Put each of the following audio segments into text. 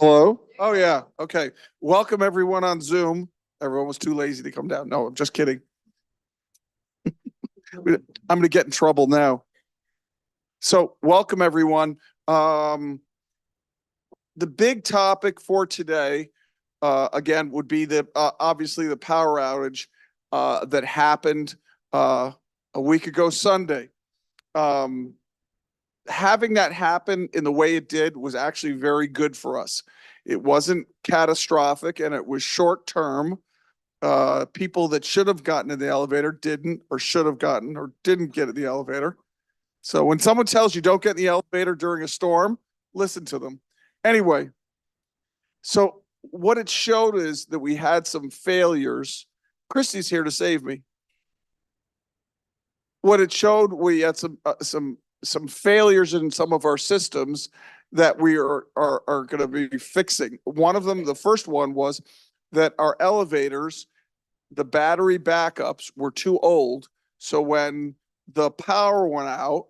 Hello? Oh, yeah. Okay. Welcome everyone on Zoom. Everyone was too lazy to come down. No, I'm just kidding. I'm going to get in trouble now. So welcome everyone. The big topic for today, again, would be obviously the power outage that happened a week ago Sunday. Having that happen in the way it did was actually very good for us. It wasn't catastrophic and it was short term. People that should have gotten in the elevator didn't, or should have gotten, or didn't get in the elevator. So when someone tells you don't get in the elevator during a storm, listen to them. Anyway, so what it showed is that we had some failures. Christy's here to save me. What it showed, we had some failures in some of our systems that we are going to be fixing. One of them, the first one, was that our elevators, the battery backups were too old. So when the power went out,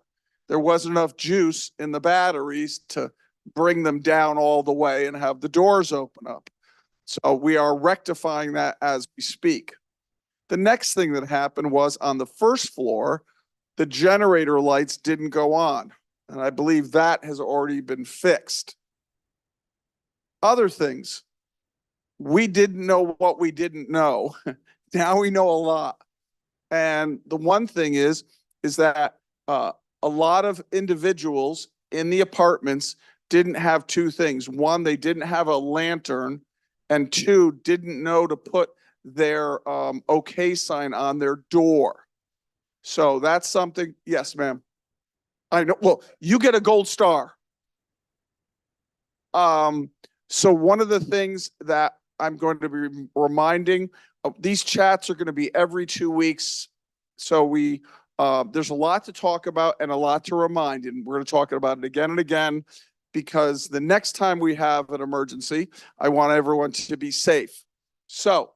there wasn't enough juice in the batteries to bring them down all the way and have the doors open up. So we are rectifying that as we speak. The next thing that happened was on the first floor, the generator lights didn't go on. And I believe that has already been fixed. Other things, we didn't know what we didn't know. Now we know a lot. And the one thing is that a lot of individuals in the apartments didn't have two things. One, they didn't have a lantern, and two, didn't know to put their okay sign on their door. So that's something. Yes, ma'am. I know. Well, you get a gold star. So one of the things that I'm going to be reminding, these chats are going to be every 2 weeks. So there's a lot to talk about and a lot to remind, and we're going to talk about it again and again, because the next time we have an emergency, I want everyone to be safe. So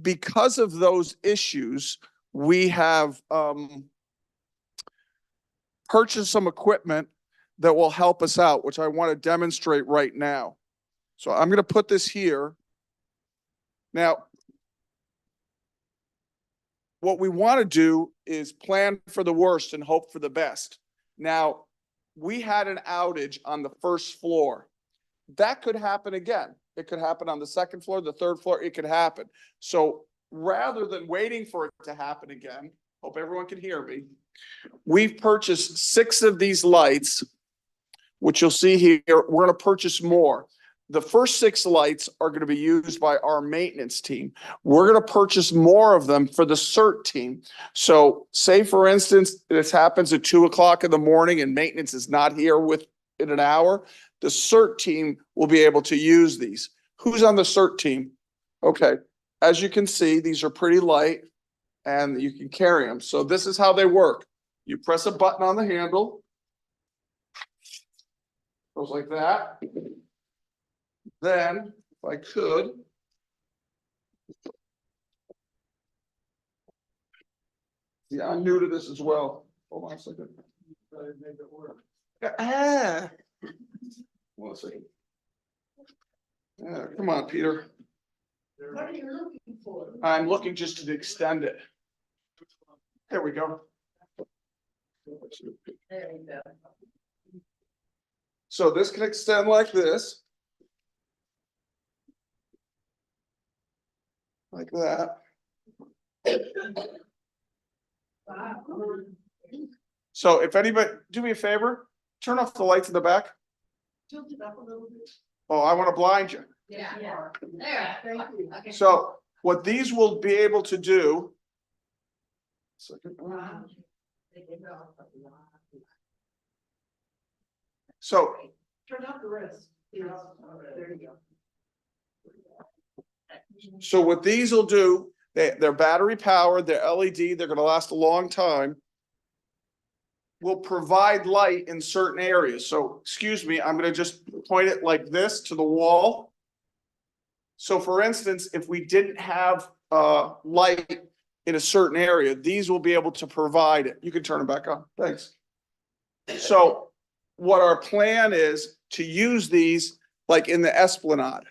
because of those issues, we have purchased some equipment that will help us out, which I want to demonstrate right now. So I'm going to put this here. Now, what we want to do is plan for the worst and hope for the best. Now, we had an outage on the first floor. That could happen again. It could happen on the second floor, the third floor, it could happen. So rather than waiting for it to happen again, hope everyone can hear me, we've purchased 6 of these lights, which you'll see here. We're going to purchase more. The first 6 lights are going to be used by our maintenance team. We're going to purchase more of them for the CERT team. So say, for instance, this happens at 2 o'clock in the morning and maintenance is not here in an hour, the CERT team will be able to use these. Who's on the CERT team? Okay. As you can see, these are pretty light and you can carry them. So this is how they work. You press a button on the handle. Goes like that. Then, if I could, yeah, I'm new to this as well. Hold on a second. Hold on a second. Come on, Peter. What are you looking for? I'm looking just to extend it. There we go. There you go. So this can extend like this. Like that. Wow. So if anybody, do me a favor, turn off the lights in the back. Tilt it up a little bit. Oh, I want to blind you. Yeah. There, thank you. Okay. So what these will be able to do. Wow. So Turn off the rest. There you go. So what these will do, they're battery powered, they're LED, they're going to last a long time. Will provide light in certain areas. So, excuse me, I'm going to just point it like this to the wall. So for instance, if we didn't have light in a certain area, these will be able to provide it. You can turn them back on. Thanks. So what our plan is to use these like in the Esplanade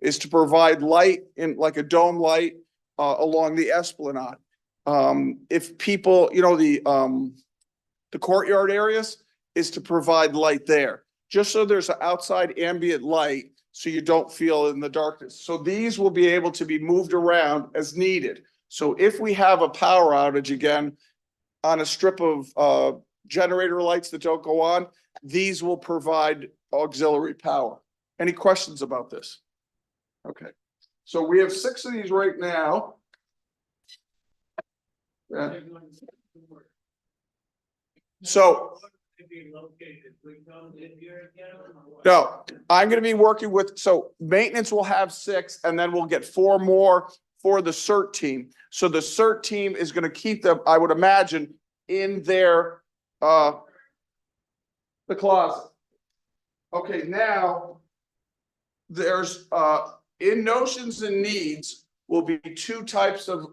is to provide light in like a dome light along the Esplanade. If people, the courtyard areas is to provide light there, just so there's an outside ambient light so you don't feel in the darkness. So these will be able to be moved around as needed. So if we have a power outage again on a strip of generator lights that don't go on, these will provide auxiliary power. Any questions about this? Okay, so we have 6 of these right now. Yeah. So, no, I'm gonna be working with, so maintenance will have 6 and then we'll get 4 more for the CERT team. So the CERT team is gonna keep them, I would imagine, in their, the closet. Okay, now there's, in notions and needs will be 2 types of,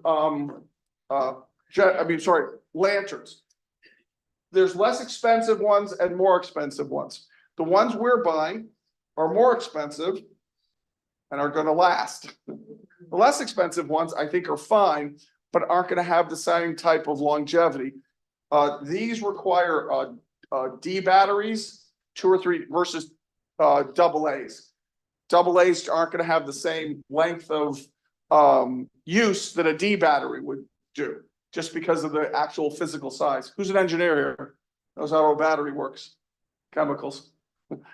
lanterns. There's less expensive ones and more expensive ones. The ones we're buying are more expensive and are gonna last. The less expensive ones, I think, are fine, but aren't gonna have the same type of longevity. These require, D batteries, 2 or 3 versus, double A's. Double A's aren't gonna have the same length of, use that a D battery would do, just because of the actual physical size. Who's an engineer here? Knows how a battery works, chemicals.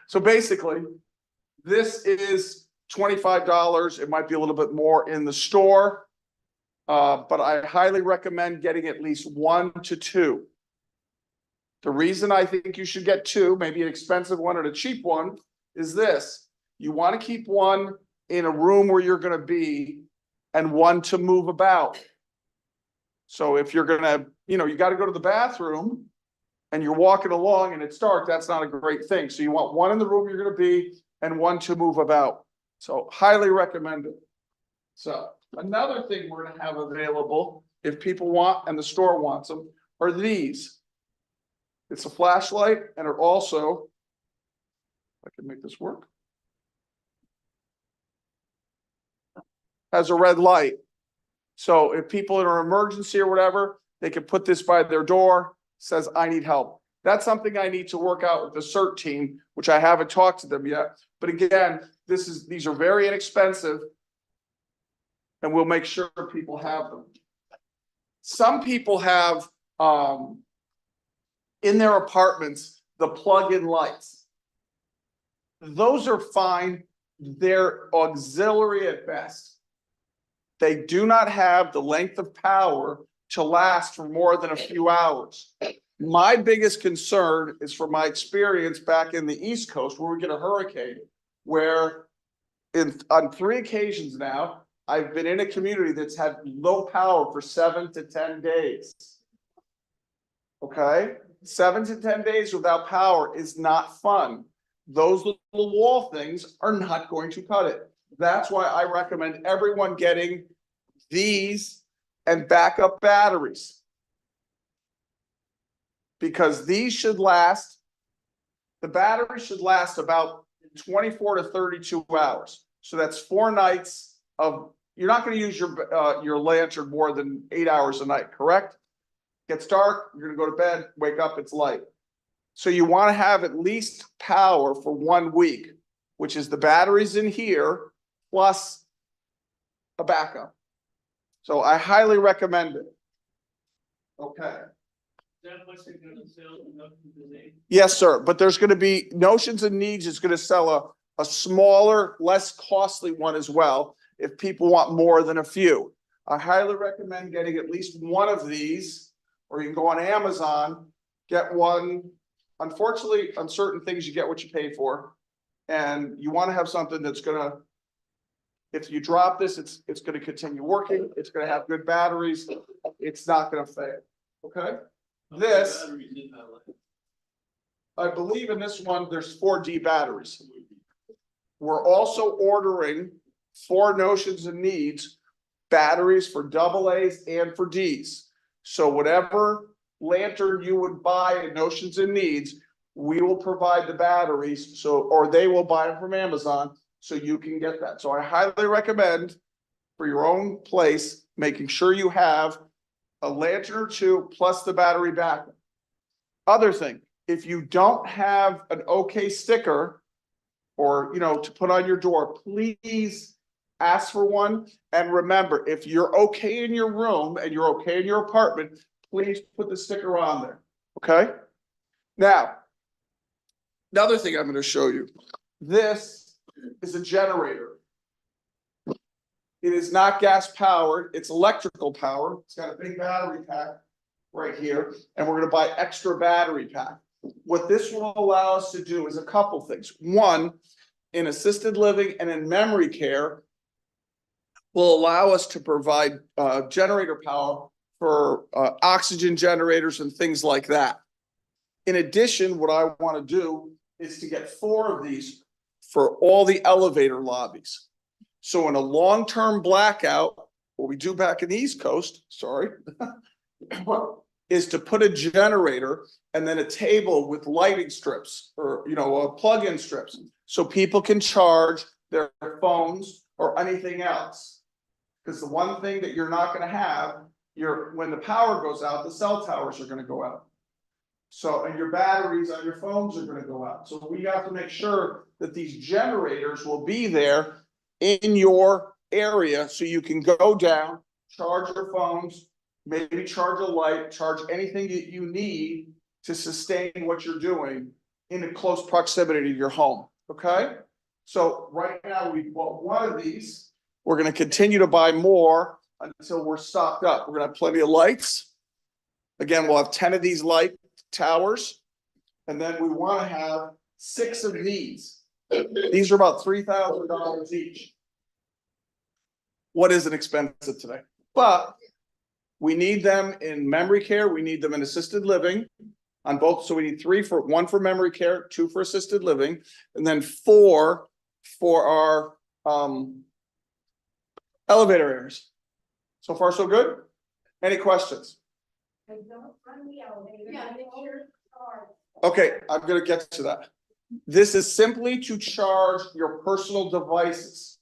So basically, this is $25. It might be a little bit more in the store. But I highly recommend getting at least 1 to 2. The reason I think you should get 2, maybe an expensive one and a cheap one, is this. You want to keep one in a room where you're going to be and one to move about. So if you're going to, you got to go to the bathroom and you're walking along and it's dark, that's not a great thing. So you want one in the room you're going to be and one to move about. So highly recommend it. So another thing we're going to have available, if people want and the store wants them, are these. It's a flashlight and it also, if I can make this work, has a red light. So if people in an emergency or whatever, they can put this by their door, says, I need help. That's something I need to work out with the CERT team, which I haven't talked to them yet. But again, these are very inexpensive and we'll make sure people have them. Some people have, in their apartments, the plug-in lights. Those are fine. They're auxiliary at best. They do not have the length of power to last for more than a few hours. My biggest concern is from my experience back in the East Coast where we get a hurricane, where on 3 occasions now, I've been in a community that's had low power for 7 to 10 days. Okay? 7 to 10 days without power is not fun. Those little wall things are not going to cut it. That's why I recommend everyone getting these and backup batteries. Because these should last, the battery should last about 24 to 32 hours. So that's 4 nights of, you're not going to use your lantern more than 8 hours a night, correct? Gets dark, you're going to go to bed, wake up, it's light. So you want to have at least power for 1 week, which is the batteries in here plus a backup. So I highly recommend it. Okay. Yes, sir. But there's going to be Notions and Needs is going to sell a smaller, less costly one as well, if people want more than a few. I highly recommend getting at least one of these, or you can go on Amazon, get one. Unfortunately, on certain things, you get what you pay for. And you want to have something that's going to, if you drop this, it's going to continue working. It's going to have good batteries. It's not going to fail. Okay. This, I believe in this one, there's 4D batteries. We're also ordering 4 Notions and Needs batteries for AA's and for D's. So whatever lantern you would buy in Notions and Needs, we will provide the batteries, so, or they will buy them from Amazon, so you can get that. So I highly recommend for your own place, making sure you have a lantern or two plus the battery backup. Other thing, if you don't have an OK sticker or, you know, to put on your door, please ask for one. And remember, if you're okay in your room and you're okay in your apartment, please put the sticker on there, okay? Now, another thing I'm going to show you. This is a generator. It is not gas powered, it's electrical powered. It's got a big battery pack right here, and we're going to buy extra battery pack. What this will allow us to do is a couple things. One, in assisted living and in memory care, will allow us to provide generator power for oxygen generators and things like that. In addition, what I want to do is to get 4 of these for all the elevator lobbies. So in a long-term blackout, what we do back in the East Coast, sorry, is to put a generator and then a table with lighting strips or, you know, plug-in strips, so people can charge their phones or anything else. Because the one thing that you're not going to have, when the power goes out, the cell towers are going to go out. So, and your batteries on your phones are going to go out. So we have to make sure that these generators will be there in your area, so you can go down, charge your phones, maybe charge a light, charge anything that you need to sustain what you're doing in a close proximity to your home, okay? So right now we bought 1 of these. We're going to continue to buy more until we're stocked up. We're going to have plenty of lights. Again, we'll have 10 of these light towers, and then we want to have 6 of these. These are about $3,000 each. What isn't expensive today? But we need them in memory care. We need them in assisted living on both. So we need 3 for 1 for memory care, 2 for assisted living, and then 4 for our elevator areas. So far, so good? Any questions? I don't run the elevator. Yeah, make sure it's hard. Okay, I'm gonna get to that. This is simply to charge your personal devices.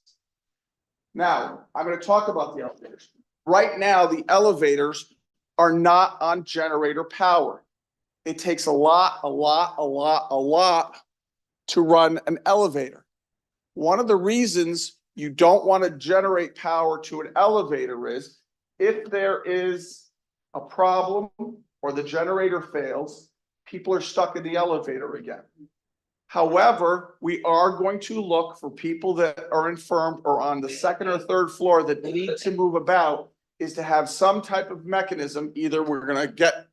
Now, I'm going to talk about the elevators. Right now, the elevators are not on generator power. It takes a lot to run an elevator. One of the reasons you don't want to generate power to an elevator is if there is a problem or the generator fails, people are stuck in the elevator again. However, we are going to look for people that are infirm or on the 2nd or 3rd floor that need to move about, is to have some type of mechanism. Either we're going to get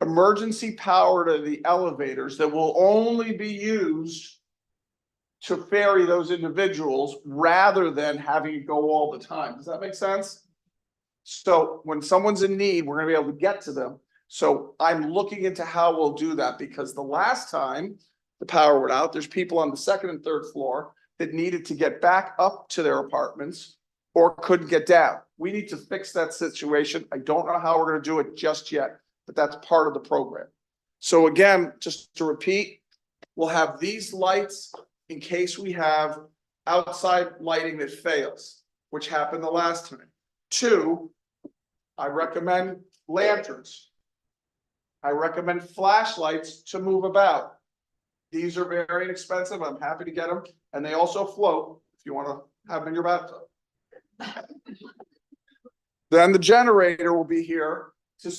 emergency power to the elevators that will only be used to ferry those individuals rather than having it go all the time. Does that make sense? So when someone's in need, we're going to be able to get to them. So I'm looking into how we'll do that, because the last time the power went out, there's people on the 2nd and 3rd floor that needed to get back up to their apartments or couldn't get down. We need to fix that situation. I don't know how we're going to do it just yet, but that's part of the program. So again, just to repeat, we'll have these lights in case we have outside lighting that fails, which happened the last time. 2, I recommend lanterns. I recommend flashlights to move about. These are very inexpensive. I'm happy to get them. And they also float if you want to have them in your bathtub. Then the generator will be here to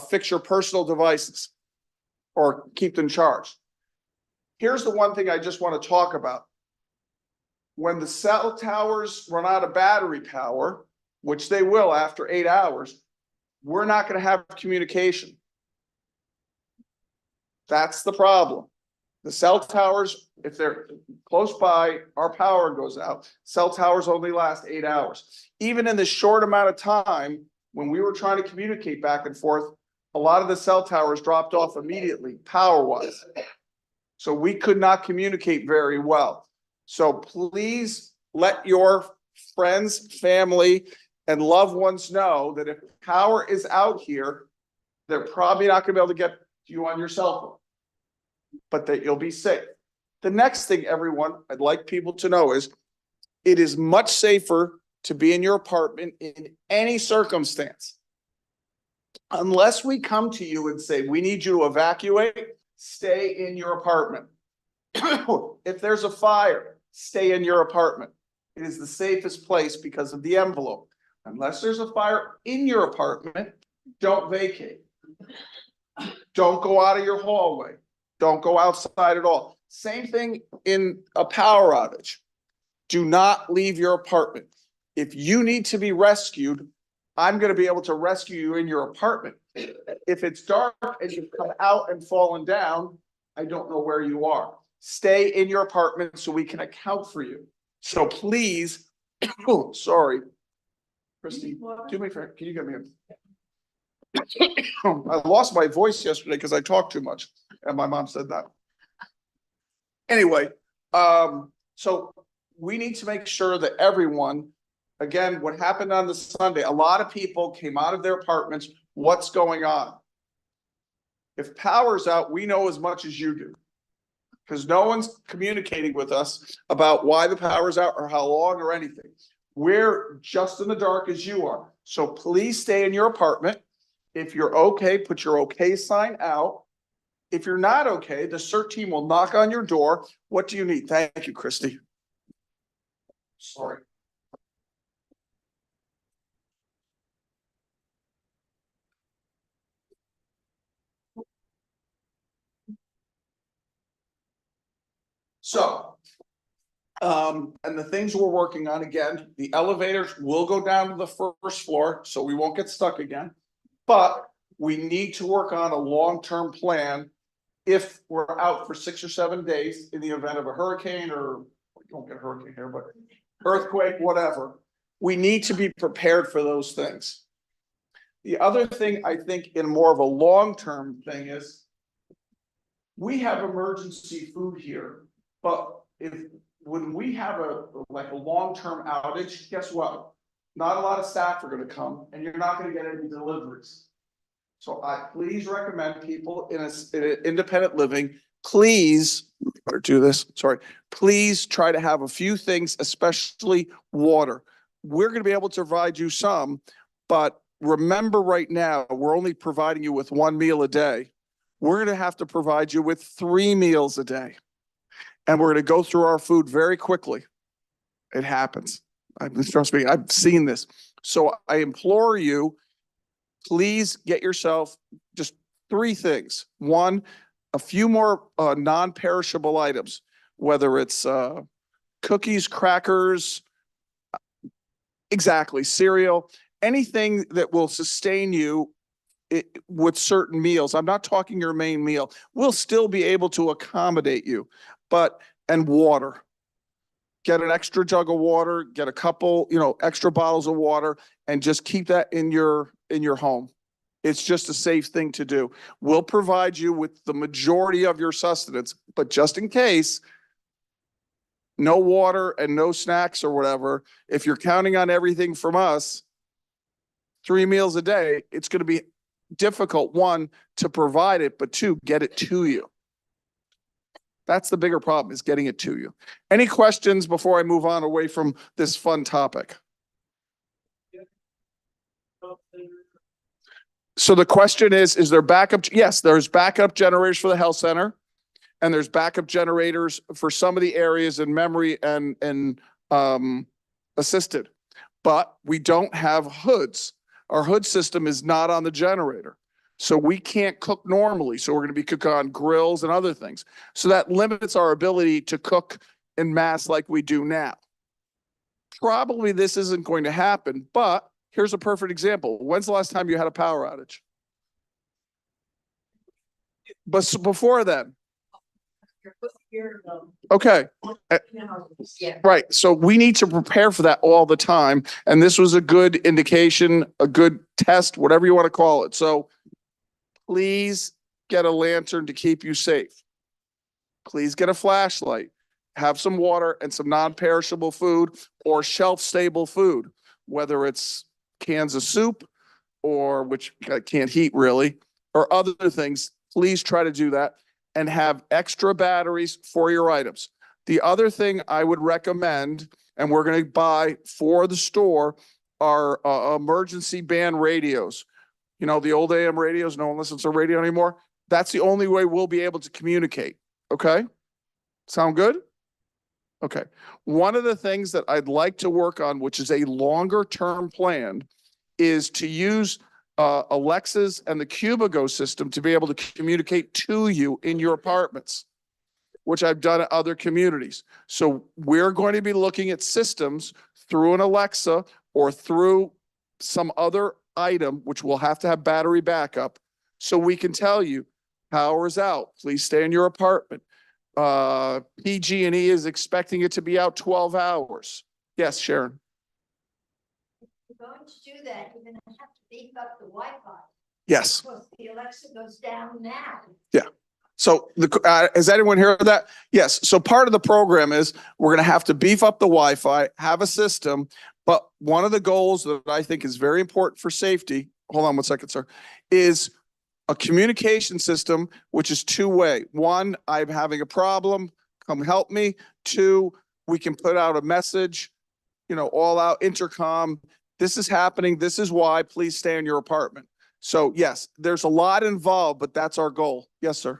fix your personal devices or keep them charged. Here's the one thing I just want to talk about. When the cell towers run out of battery power, which they will after 8 hours, we're not going to have communication. That's the problem. The cell towers, if they're close by, our power goes out. Cell towers only last 8 hours. Even in this short amount of time, when we were trying to communicate back and forth, a lot of the cell towers dropped off immediately, power-wise. So we could not communicate very well. So please let your friends, family, and loved ones know that if power is out here, they're probably not gonna be able to get you on your cell phone, but that you'll be safe. The next thing, everyone, I'd like people to know is it is much safer to be in your apartment in any circumstance. Unless we come to you and say, we need you to evacuate, stay in your apartment. If there's a fire, stay in your apartment. It is the safest place because of the envelope. Unless there's a fire in your apartment, don't vacate. Don't go out of your hallway. Don't go outside at all. Same thing in a power outage. Do not leave your apartment. If you need to be rescued, I'm going to be able to rescue you in your apartment. If it's dark and you've come out and fallen down, I don't know where you are. Stay in your apartment so we can account for you. So please, oh, sorry. Christy, do me a favor. Can you get me a? I lost my voice yesterday because I talked too much, and my mom said that. Anyway, so we need to make sure that everyone, again, what happened on the Sunday, a lot of people came out of their apartments. What's going on? If power's out, we know as much as you do. Because no one's communicating with us about why the power's out or how long or anything. We're just in the dark as you are. So please stay in your apartment. If you're okay, put your okay sign out. If you're not okay, the CERT team will knock on your door. What do you need? Thank you, Christy. Sorry. So, and the things we're working on, again, the elevators will go down to the first floor, so we won't get stuck again. But we need to work on a long-term plan if we're out for 6 or 7 days in the event of a hurricane, or we don't get a hurricane here, but earthquake, whatever. We need to be prepared for those things. The other thing I think in more of a long-term thing is we have emergency food here, but when we have a long-term outage, guess what? Not a lot of staff are gonna come and you're not gonna get any deliveries. So I please recommend people in an independent living, please, better do this, sorry. Please try to have a few things, especially water. We're gonna be able to provide you some, but remember right now, we're only providing you with 1 meal a day. We're gonna have to provide you with 3 meals a day. And we're gonna go through our food very quickly. It happens. Trust me, I've seen this. So I implore you, please get yourself just 3 things. One, a few more non-perishable items, whether it's cookies, crackers, exactly, cereal, anything that will sustain you with certain meals. I'm not talking your main meal. We'll still be able to accommodate you, and water. Get an extra jug of water, get a couple, extra bottles of water, and just keep that in your home. It's just a safe thing to do. We'll provide you with the majority of your sustenance, but just in case, no water and no snacks or whatever, if you're counting on everything from us, 3 meals a day, it's going to be difficult, 1, to provide it, but 2, get it to you. That's the bigger problem, is getting it to you. Any questions before I move on away from this fun topic? So the question is there backup? Yes, there's backup generators for the health center, and there's backup generators for some of the areas in memory and assisted, but we don't have hoods. Our hood system is not on the generator. So we can't cook normally. So we're going to be cooking on grills and other things. So that limits our ability to cook en masse like we do now. Probably this isn't going to happen, but here's a perfect example. When's the last time you had a power outage? But before then. Okay. Right. So we need to prepare for that all the time. And this was a good indication, a good test, whatever you want to call it. So please get a lantern to keep you safe. Please get a flashlight. have some water and some non-perishable food or shelf-stable food, whether it's cans of soup or which can't heat really, or other things. Please try to do that and have extra batteries for your items. The other thing I would recommend, and we're going to buy for the store, are emergency band radios. You know, the old AM radios, no one listens to radio anymore. That's the only way we'll be able to communicate. Okay? Sound good? Okay. One of the things that I'd like to work on, which is a longer term plan, is to use Alexa's and the Cubigo system to be able to communicate to you in your apartments, which I've done at other communities. So we're going to be looking at systems through an Alexa or through some other item, which will have to have battery backup, so we can tell you power's out, please stay in your apartment. PG&E is expecting it to be out 12 hours. Yes, Sharon. If you're going to do that, you're gonna have to beef up the Wi-Fi. Yes. Because the Alexa goes down now. So has anyone heard that? Yes. So part of the program is we're going to have to beef up the Wi-Fi, have a system. But one of the goals that I think is very important for safety, hold on 1 second, sir, is a communication system, which is two-way. One, I'm having a problem, come help me. Two, we can put out a message, all out intercom. This is happening. This is why. Please stay in your apartment. So yes, there's a lot involved, but that's our goal. Yes, sir.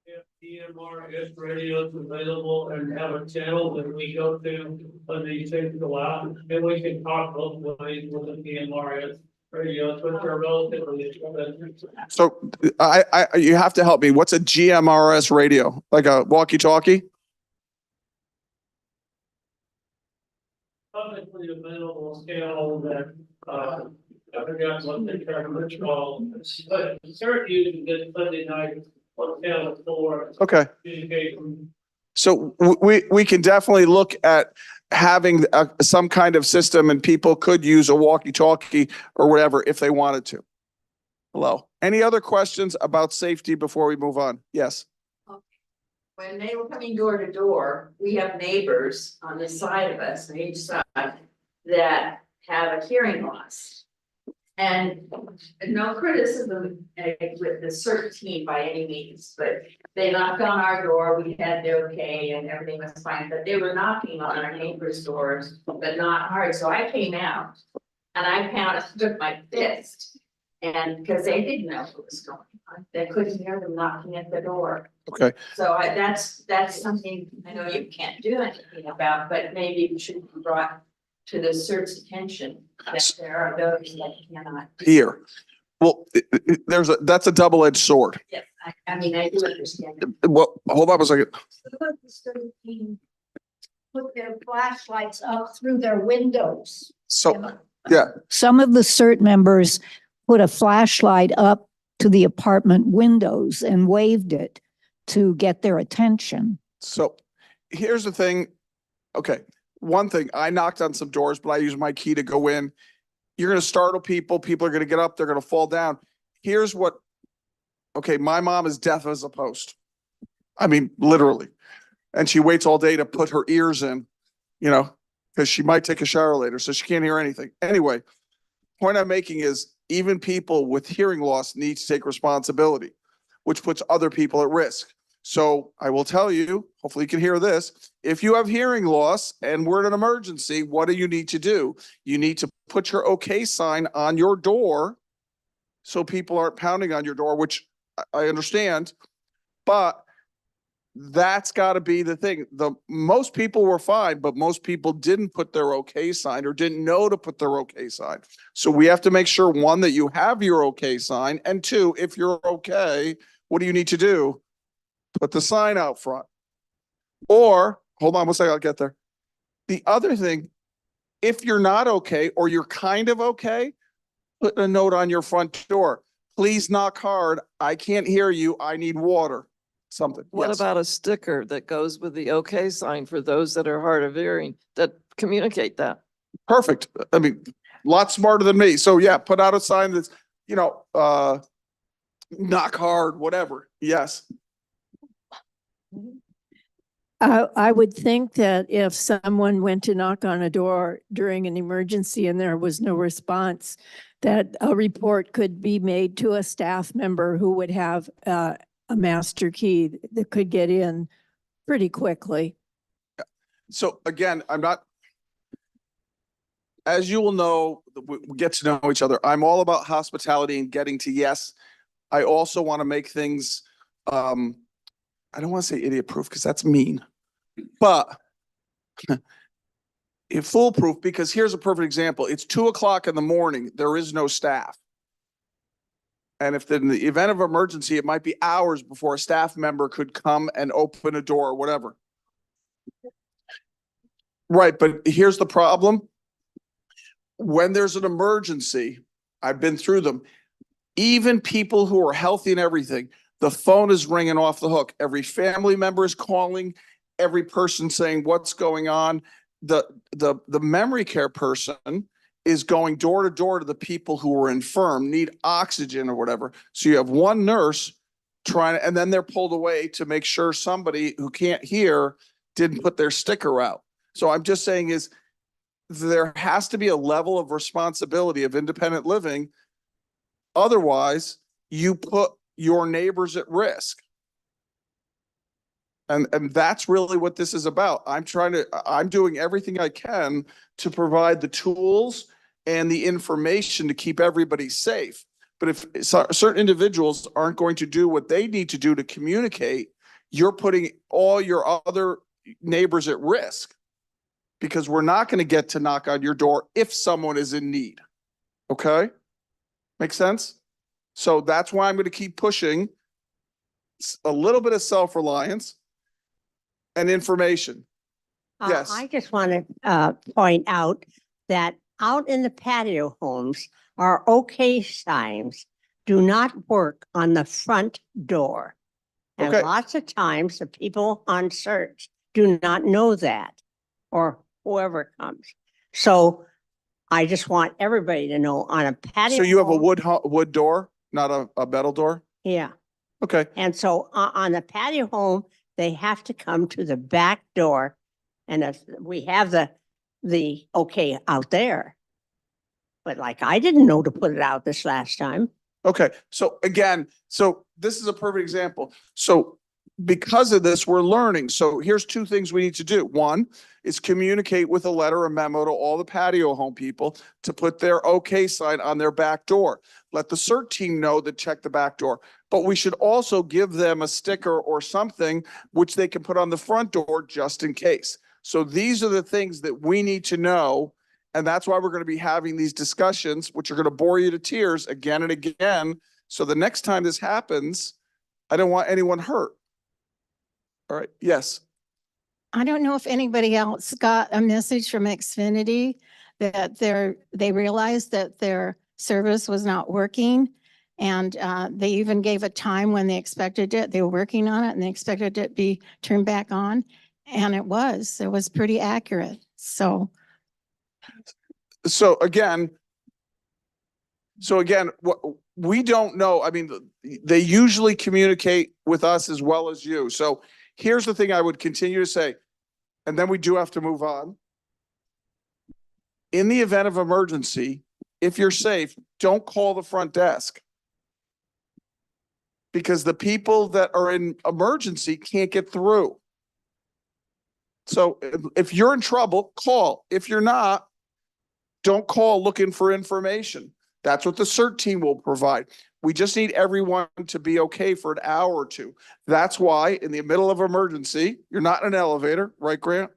If DMRS radios available and have a channel that we go to when these things go out, and we can talk both ways with the DMRS radios, which are relatively expensive. So you have to help me. What's a GMRS radio? Like a walkie-talkie? Publicly available scale that, I forgot what they term called, but CERT uses this Sunday night on channel 4. Okay. Communication. So we can definitely look at having some kind of system, and people could use a walkie-talkie or whatever if they wanted to. Hello. Any other questions about safety before we move on? Yes. When they were coming door to door, we have neighbors on the side of us, on each side, that have a hearing loss. And no criticism with the CERT team by any means, but they knocked on our door, we had the okay and everything was fine, but they were knocking on our neighbors' doors, but not hard, so I came out. And I pounded with my fist, and because they didn't know what was going on, they couldn't hear them knocking at the door. Okay. So that's something I know you can't do anything about, but maybe it should be brought to the CERT's attention that there are those that cannot. Here. Well, that's a double-edged sword. Yes, I mean, I do understand. That. Well, hold on a second. Put their flashlights up through their windows. So, yeah. Some of the CERT members put a flashlight up to the apartment windows and waved it to get their attention. So here's the thing. Okay. One thing, I knocked on some doors, but I used my key to go in. You're going to startle people. People are going to get up. They're going to fall down. Here's what, okay, my mom is deaf as a post. I mean, literally. And she waits all day to put her ears in, because she might take a shower later, so she can't hear anything. Anyway, point I'm making is even people with hearing loss need to take responsibility, which puts other people at risk. So I will tell you, hopefully you can hear this. If you have hearing loss and we're in an emergency, what do you need to do? You need to put your okay sign on your door so people aren't pounding on your door, which I understand, but that's got to be the thing. Most people were fine, but most people didn't put their okay sign or didn't know to put their okay sign. So we have to make sure, one, that you have your okay sign, and two, if you're okay, what do you need to do? Put the sign out front. Or, hold on 1 second, I'll get there. The other thing, if you're not okay or you're kind of okay, put a note on your front door. Please knock hard. I can't hear you. I need water. Something. What Yes. about a sticker that goes with the okay sign for those that are hard of hearing that communicate that? Perfect. I mean, a lot smarter than me. So yeah, put out a sign that's, knock hard, whatever. Yes. I would think that if someone went to knock on a door during an emergency and there was no response, that a report could be made to a staff member who would have a master key that could get in pretty quickly. So again, I'm not, as you will know, we get to know each other. I'm all about hospitality and getting to yes. I also want to make things, I don't want to say idiot proof because that's mean, but if foolproof, because here's a perfect example. It's 2:00 in the morning. There is no staff. And if in the event of emergency, it might be hours before a staff member could come and open a door or whatever. Right, but here's the problem. When there's an emergency, I've been through them. Even people who are healthy and everything, the phone is ringing off the hook. Every family member is calling, every person saying what's going on. The memory care person is going door to door to the people who are infirm, need oxygen or whatever. So you have one nurse trying, and then they're pulled away to make sure somebody who can't hear didn't put their sticker out. So I'm just saying is there has to be a level of responsibility of independent living. Otherwise, you put your neighbors at risk. And that's really what this is about. I'm doing everything I can to provide the tools and the information to keep everybody safe. But if certain individuals aren't going to do what they need to do to communicate, you're putting all your other neighbors at risk, because we're not going to get to knock on your door if someone is in need. Okay? Make sense? So that's why I'm going to keep pushing a little bit of self-reliance and information. Yes. I just want to point out that out in the patio homes, our okay signs do not work on the front door. And Okay. lots of times the people on search do not know that, or whoever comes. So I just want everybody to know on a patio. So you have a home- wood door, not a metal door? Yeah. Okay. And so on the patio home, they have to come to the back door. And if we have the okay out there. But like, I didn't know to put it out this last time. Okay. So again, so this is a perfect example. So because of this, we're learning. So here's two things we need to do. One is communicate with a letter or memo to all the patio home people to put their okay sign on their back door. Let the CERT team know to check the back door. But we should also give them a sticker or something which they can put on the front door just in case. So these are the things that we need to know. And that's why we're going to be having these discussions, which are going to bore you to tears again and again. So the next time this happens, I don't want anyone hurt. All right. Yes. I don't know if anybody else got a message from Xfinity that they realized that their service was not working. And they even gave a time when they expected it. They were working on it and they expected it to be turned back on. And it was pretty accurate. So again, what we don't know. I mean, they usually communicate with us as well as you. So here's the thing I would continue to say, and then we do have to move on. In the event of emergency, if you're safe, don't call the front desk. Because the people that are in emergency can't get through. So if you're in trouble, call. If you're not, don't call looking for information. That's what the CERT team will provide. We just need everyone to be okay for an hour or two. That's why in the middle of emergency, you're not in an elevator, right, Grant?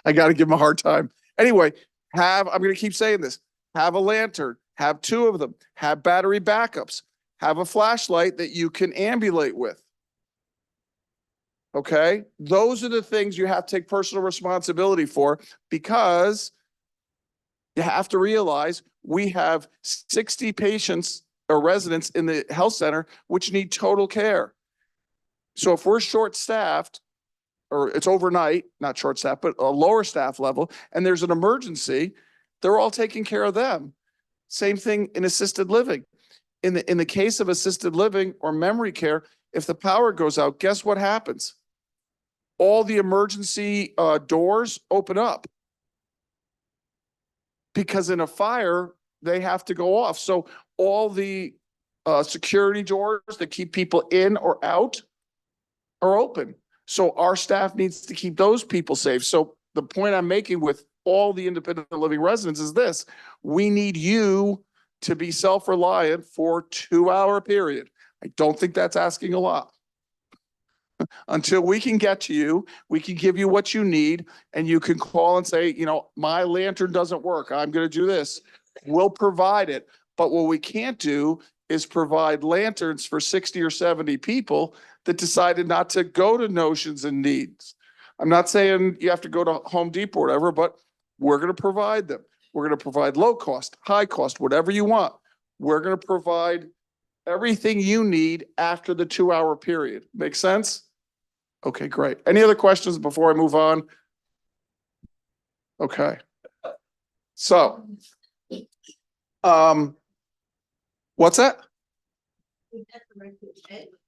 I got to give him a hard time. Anyway, I'm going to keep saying this. Have a lantern, have two of them, have battery backups, have a flashlight that you can ambulate with. Okay? Those are the things you have to take personal responsibility for, because you have to realize we have 60 patients or residents in the health center which need total care. So if we're short-staffed, or it's overnight, not short-staffed, but a lower staff level, and there's an emergency, they're all taking care of them. Same thing in assisted living. in the case of assisted living or memory care, if the power goes out, guess what happens? All the emergency doors open up. Because in a fire, they have to go off. So all the security doors that keep people in or out are open. So our staff needs to keep those people safe. So the point I'm making with all the independent living residents is this: we need you to be self-reliant for 2-hour period. I don't think that's asking a lot. Until we can get to you, we can give you what you need, and you can call and say, you know, my lantern doesn't work. I'm going to do this. We'll provide it. But what we can't do is provide lanterns for 60 or 70 people that decided not to go to Notions and Needs. I'm not saying you have to go to Home Depot or whatever, but we're going to provide them. We're going to provide low cost, high cost, whatever you want. We're going to provide everything you need after the 2-hour period. Make sense? Okay, great. Any other questions before I move on? Okay. So, what's that?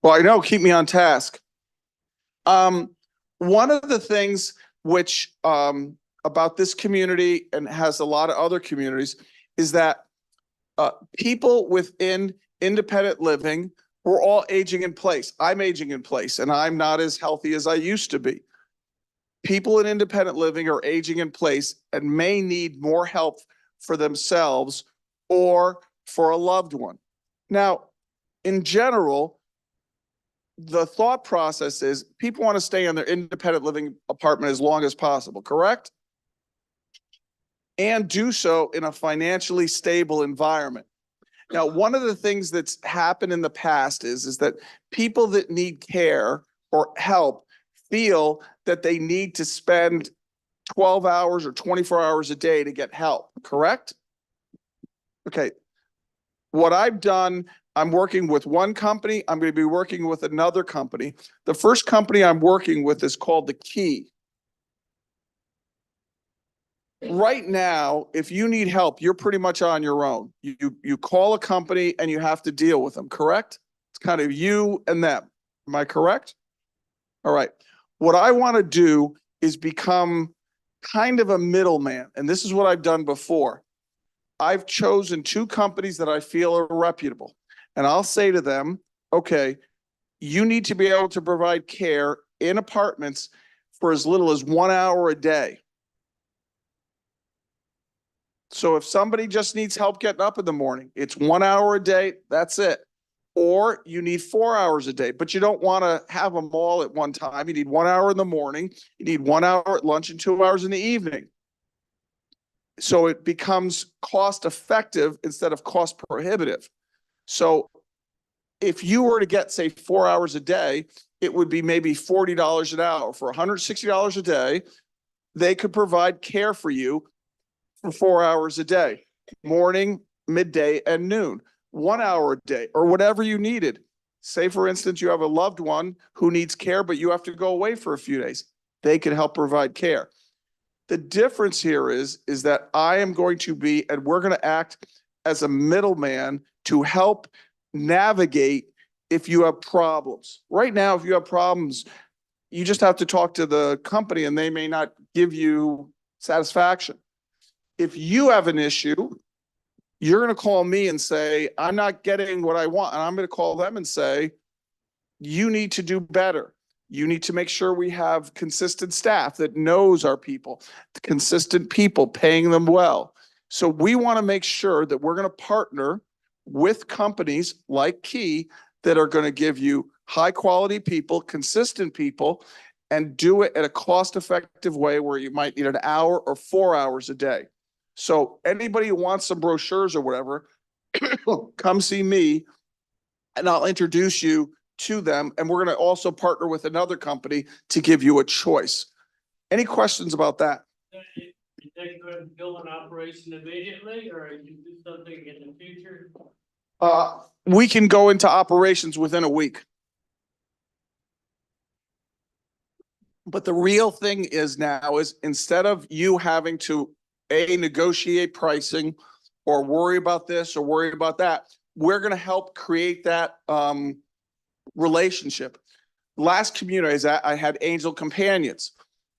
Well, I know, keep me on task. One of the things which, about this community and has a lot of other communities is that, people within independent living, we're all aging in place. I'm aging in place and I'm not as healthy as I used to be. People in independent living are aging in place and may need more help for themselves or for a loved one. Now, in general, the thought process is people want to stay in their independent living apartment as long as possible, correct? And do so in a financially stable environment. Now, one of the things that's happened in the past is that people that need care or help feel that they need to spend 12 hours or 24 hours a day to get help, correct? Okay. What I've done, I'm working with one company. I'm going to be working with another company. The first company I'm working with is called The Key. Right now, if you need help, you're pretty much on your own. You call a company and you have to deal with them, correct? It's kind of you and them. Am I correct? All right. What I want to do is become kind of a middleman. And this is what I've done before. I've chosen 2 companies that I feel are reputable. And I'll say to them, okay, you need to be able to provide care in apartments for as little as 1 hour a day. So if somebody just needs help getting up in the morning, it's 1 hour a day, that's it. Or you need 4 hours a day, but you don't want to have them all at one time. You need 1 hour in the morning, you need 1 hour at lunch and 2 hours in the evening. So it becomes cost effective instead of cost prohibitive. So if you were to get, say, 4 hours a day, it would be maybe $40 an hour. For $160 a day, they could provide care for you for 4 hours a day, morning, midday, and noon, 1 hour a day, or whatever you needed. Say, for instance, you have a loved one who needs care, but you have to go away for a few days. They can help provide care. The difference here is that I am going to be, and we're going to act as a middleman to help navigate if you have problems. Right now, if you have problems, you just have to talk to the company and they may not give you satisfaction. If you have an issue, you're going to call me and say, I'm not getting what I want. And I'm going to call them and say, you need to do better. You need to make sure we have consistent staff that knows our people, consistent people, paying them well. So we want to make sure that we're going to partner with companies like Key that are going to give you high quality people, consistent people, and do it at a cost-effective way where you might need an hour or 4 hours a day. So anybody who wants some brochures or whatever, come see me and I'll introduce you to them. And we're going to also partner with another company to give you a choice. Any questions about that? You think you're going to build an operation immediately, or you do something in the future? We can go into operations within a week. But the real thing is now is instead of you having to negotiate pricing or worry about this or worry about that, we're going to help create that relationship. Last community is I had Angel Companions.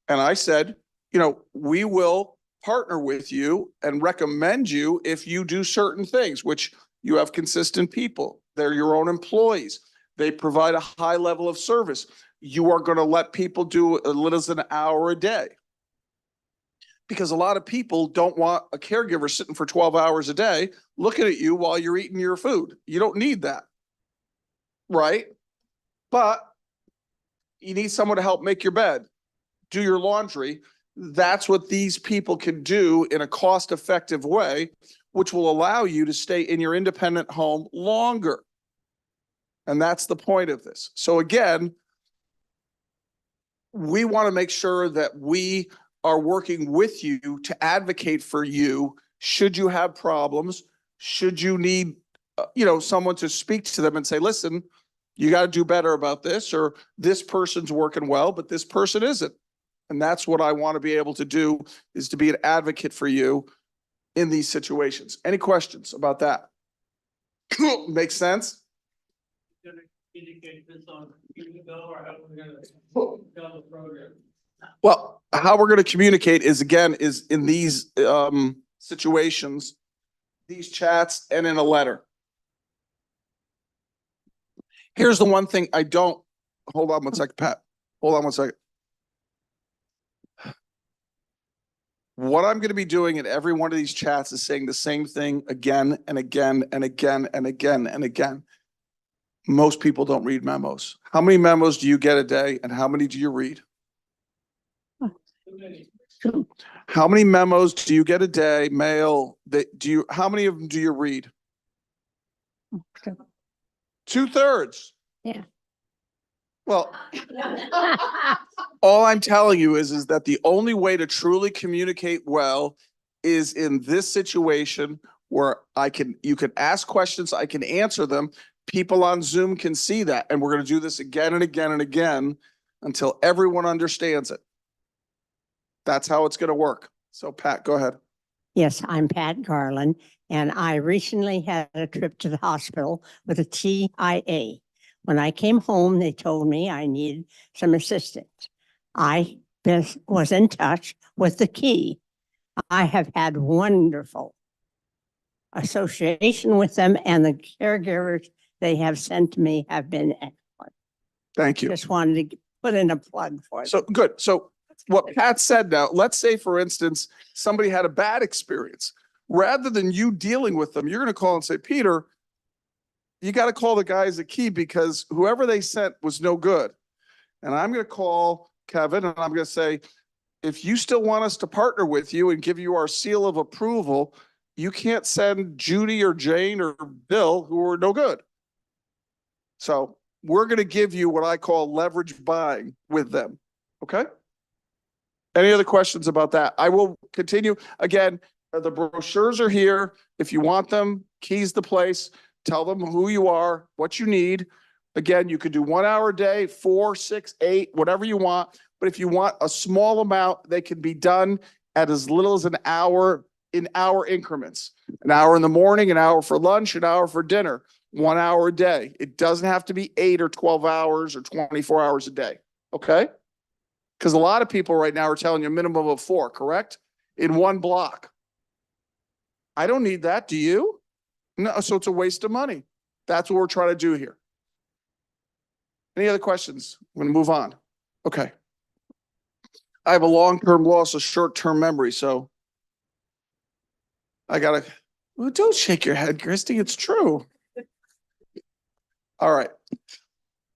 And I said, you know, we will partner with you and recommend you if you do certain things, which you have consistent people. They're your own employees. They provide a high level of service. You are going to let people do as little as an hour a day. Because a lot of people don't want a caregiver sitting for 12 hours a day looking at you while you're eating your food. You don't need that. Right? But you need someone to help make your bed, do your laundry. That's what these people can do in a cost-effective way, which will allow you to stay in your independent home longer. And that's the point of this. So again, we want to make sure that we are working with you to advocate for you. Should you have problems, should you need, someone to speak to them and say, listen, you got to do better about this, or this person's working well, but this person isn't. And that's what I want to be able to do, is to be an advocate for you in these situations. Any questions about that? Makes sense? Gonna indicate this on, or how we're gonna tell the program. Well, how we're going to communicate is in these situations, these chats, and in a letter. Here's the one thing I don't, hold on one second, Pat. Hold on one second. What I'm going to be doing in every one of these chats is saying the same thing again and again and again and again and again. Most people don't read memos. How many memos do you get a day, and how many do you read? How many memos do you get a day, mail, how many of them do you read? 2/3. Yeah. Well, all I'm telling you is that the only way to truly communicate well is in this situation where you can ask questions, I can answer them. People on Zoom can see that. And we're going to do this again and again and again until everyone understands it. That's how it's going to work. So Pat, go ahead. Yes, I'm Pat Garland, and I recently had a trip to the hospital with a TIA. When I came home, they told me I needed some assistance. I was in touch with the Key. I have had wonderful association with them, and the caregivers they have sent to me have been excellent. Thank you. Just wanted to put in a plug for it. So good. So what Pat said now, let's say, for instance, somebody had a bad experience. Rather than you dealing with them, you're going to call and say, Peter, you got to call the guys at Key because whoever they sent was no good. And I'm going to call Kevin and I'm going to say, if you still want us to partner with you and give you our seal of approval, you can't send Judy or Jane or Bill who are no good. So we're going to give you what I call leverage buying with them. Okay? Any other questions about that? I will continue. Again, the brochures are here. If you want them, Key's the place. Tell them who you are, what you need. Again, you could do 1 hour a day, 4, 6, 8, whatever you want. But if you want a small amount, they can be done at as little as an hour, in hour increments. An hour in the morning, an hour for lunch, an hour for dinner, 1 hour a day. It doesn't have to be 8 or 12 hours or 24 hours a day. Okay? Because a lot of people right now are telling you a minimum of 4, correct? In one block. I don't need that. Do you? No, so it's a waste of money. That's what we're trying to do here. Any other questions? I'm going to move on. Okay. I have a long-term loss of short-term memory, so I gotta, well, don't shake your head, Christy. It's true. All right.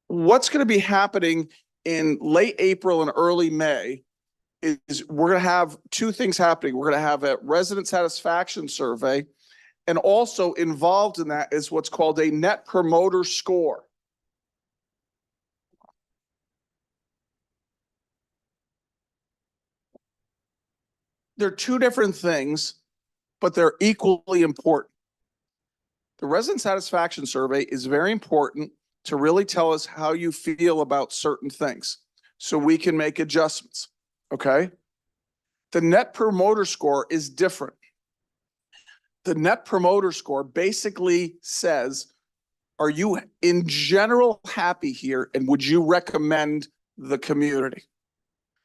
What's going to be happening in late April and early May is we're going to have 2 things happening. We're going to have a resident satisfaction survey, and also involved in that is what's called a Net Promoter Score. They're 2 different things, but they're equally important. The resident satisfaction survey is very important to really tell us how you feel about certain things so we can make adjustments. Okay? The Net Promoter Score is different. the Net Promoter Score basically says, are you in general happy here and would you recommend the community?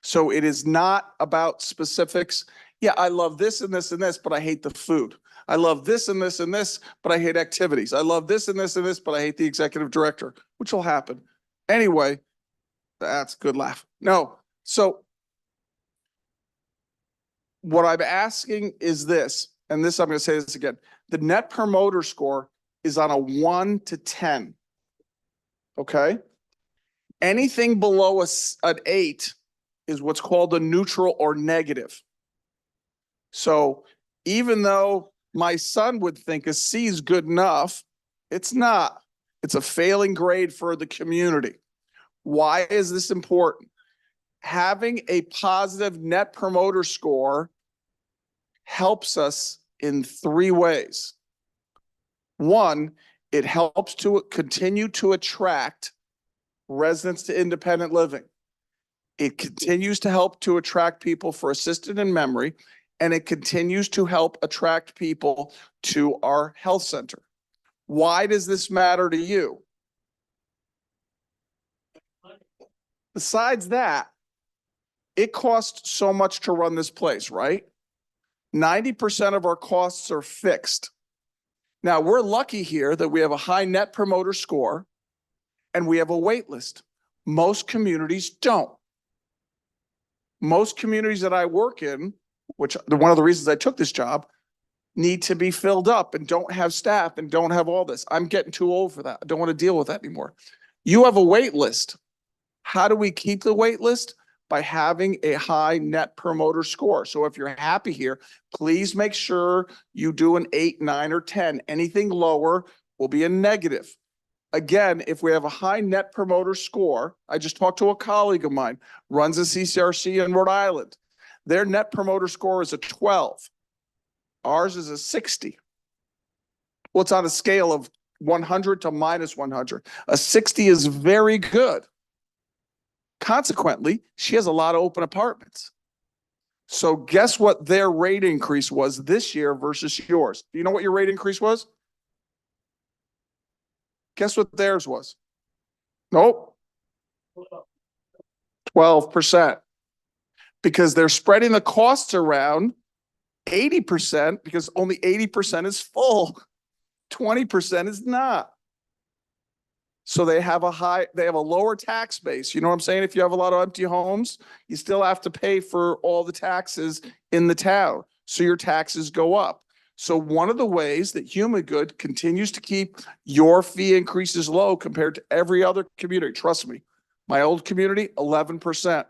So it is not about specifics. Yeah, I love this and this and this, but I hate the food. I love this and this and this, but I hate activities. I love this and this and this, but I hate the executive director, which will happen. Anyway, that's a good laugh. No, so what I'm asking is this, and this, I'm going to say this again. The Net Promoter Score is on a 1 to 10. Okay? Anything below an 8 is what's called a neutral or negative. So even though my son would think a C is good enough, it's not. It's a failing grade for the community. Why is this important? Having a positive Net Promoter Score helps us in 3 ways. One, it helps to continue to attract residents to independent living. It continues to help to attract people for assisted and memory, and it continues to help attract people to our health center. Why does this matter to you? Besides that, it costs so much to run this place, right? 90% of our costs are fixed. Now, we're lucky here that we have a high Net Promoter Score and we have a wait list. Most communities don't. Most communities that I work in, which one of the reasons I took this job, need to be filled up and don't have staff and don't have all this. I'm getting too old for that. I don't want to deal with that anymore. You have a wait list. How do we keep the wait list? By having a high Net Promoter Score. So if you're happy here, please make sure you do an 8, 9, or 10. Anything lower will be a negative. Again, if we have a high Net Promoter Score, I just talked to a colleague of mine, runs a CCRC in Rhode Island. Their Net Promoter Score is a 12. Ours is a 60. Well, it's on a scale of 100 to minus 100. A 60 is very good. Consequently, she has a lot of open apartments. So guess what their rate increase was this year versus yours? Do you know what your rate increase was? Guess what theirs was? Nope. 12%. Because they're spreading the costs around 80% because only 80% is full. 20% is not. So they have a lower tax base. You know what I'm saying? If you have a lot of empty homes, you still have to pay for all the taxes in the town. So your taxes go up. So one of the ways that HumanGood continues to keep your fee increases low compared to every other community, trust me, my old community, 11%.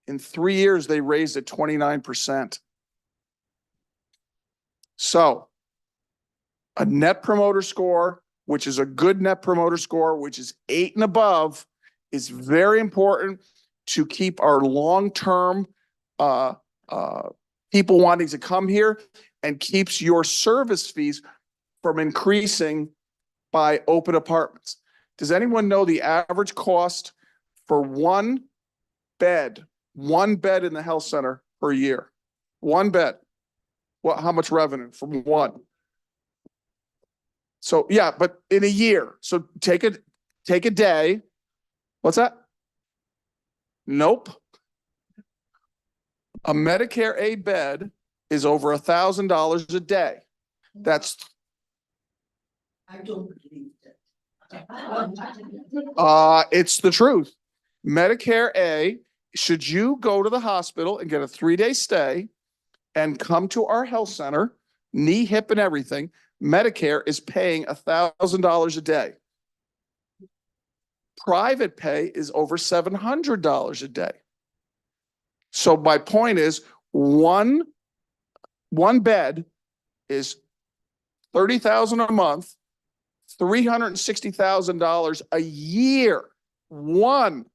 In 3 years, they raised it 29%. So a Net Promoter Score, which is a good Net Promoter Score, which is 8 and above, is very important to keep our long-term people wanting to come here and keeps your service fees from increasing by open apartments. Does anyone know the average cost for one bed in the health center per year? One bed. How much revenue from one? So yeah, but in a year. So take a day. What's that? Nope. A Medicare A bed is over $1,000 a day. That's I don't believe that. it's the truth. Medicare A, should you go to the hospital and get a 3-day stay and come to our health center, knee, hip, and everything, Medicare is paying $1,000 a day. Private pay is over $700 a day. So my point is, one bed is $30,000 a month, $360,000 a year. One.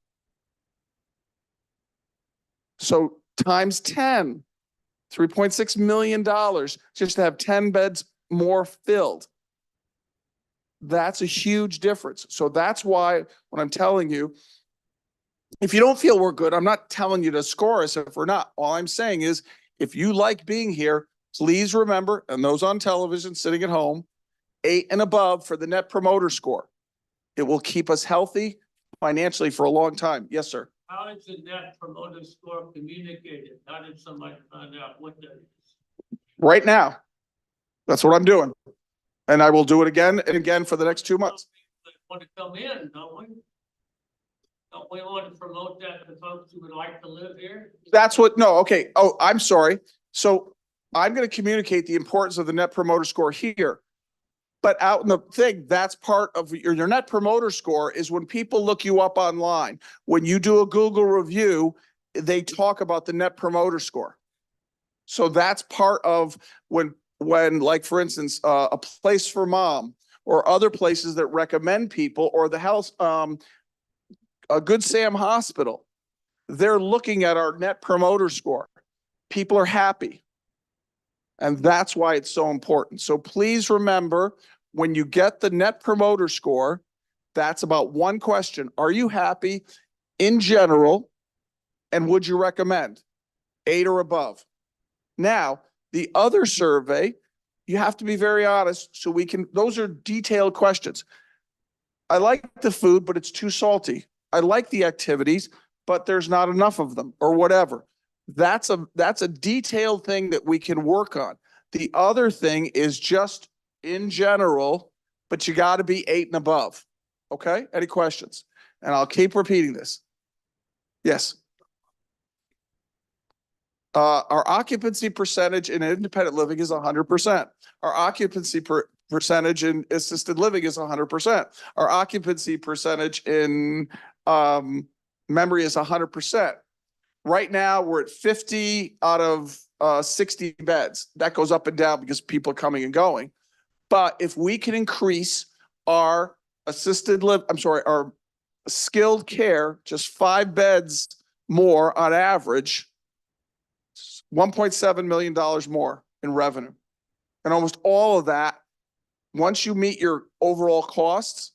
So times 10, $3.6 million just to have 10 beds more filled. That's a huge difference. So that's why when I'm telling you, if you don't feel we're good, I'm not telling you to score us if we're not. All I'm saying is, if you like being here, please remember, and those on television sitting at home, 8 and above for the Net Promoter Score. It will keep us healthy financially for a long time. Yes, sir. How is the Net Promoter Score communicated? How did somebody find out what that is? Right now. That's what I'm doing. And I will do it again and again for the next 2 months. They want to come in, don't we? Don't we want to promote that to folks who would like to live here? That's what, no, okay. Oh, I'm sorry. So I'm going to communicate the importance of the Net Promoter Score here. But out in the thing, that's part of your Net Promoter Score is when people look you up online. When you do a Google review, they talk about the Net Promoter Score. So that's part of when like, for instance, a Place for Mom or other places that recommend people or the health, a Good Sam Hospital, they're looking at our Net Promoter Score. People are happy. And that's why it's so important. So please remember, when you get the Net Promoter Score, that's about one question. Are you happy in general? And would you recommend 8 or above? Now, the other survey, you have to be very honest so we can, those are detailed questions. I like the food, but it's too salty. I like the activities, but there's not enough of them or whatever. That's a detailed thing that we can work on. The other thing is just in general, but you got to be 8 and above. Okay? Any questions? And I'll keep repeating this. Yes. Our occupancy percentage in independent living is 100%. Our occupancy percentage in assisted living is 100%. Our occupancy percentage in memory is 100%. Right now, we're at 50 out of 60 beds. That goes up and down because people are coming and going. But if we can increase our our skilled care, just 5 beds more on average, $1.7 million more in revenue. And almost all of that, once you meet your overall costs,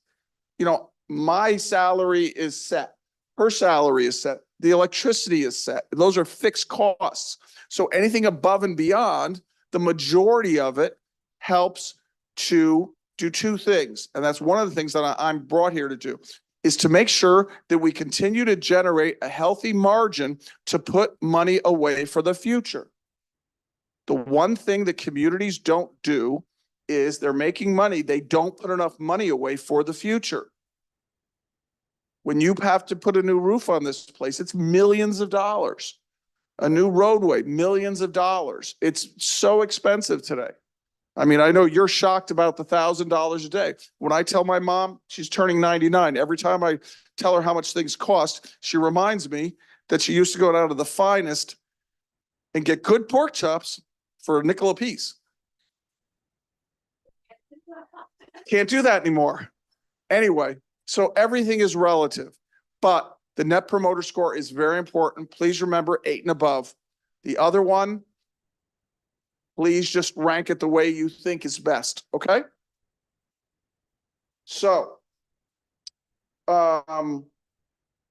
you know, my salary is set. Her salary is set. The electricity is set. Those are fixed costs. So anything above and beyond, the majority of it helps to do 2 things. And that's one of the things that I'm brought here to do, is to make sure that we continue to generate a healthy margin to put money away for the future. The one thing that communities don't do is they're making money. They don't put enough money away for the future. When you have to put a new roof on this place, it's millions of dollars. A new roadway, millions of dollars. It's so expensive today. I mean, I know you're shocked about the $1,000 a day. When I tell my mom, she's turning 99, every time I tell her how much things cost, she reminds me that she used to go down to the Finest and get good pork chops for a nickel a piece. Can't do that anymore. Anyway, so everything is relative, but the Net Promoter Score is very important. Please remember 8 and above. The other one, please just rank it the way you think is best. Okay. So, one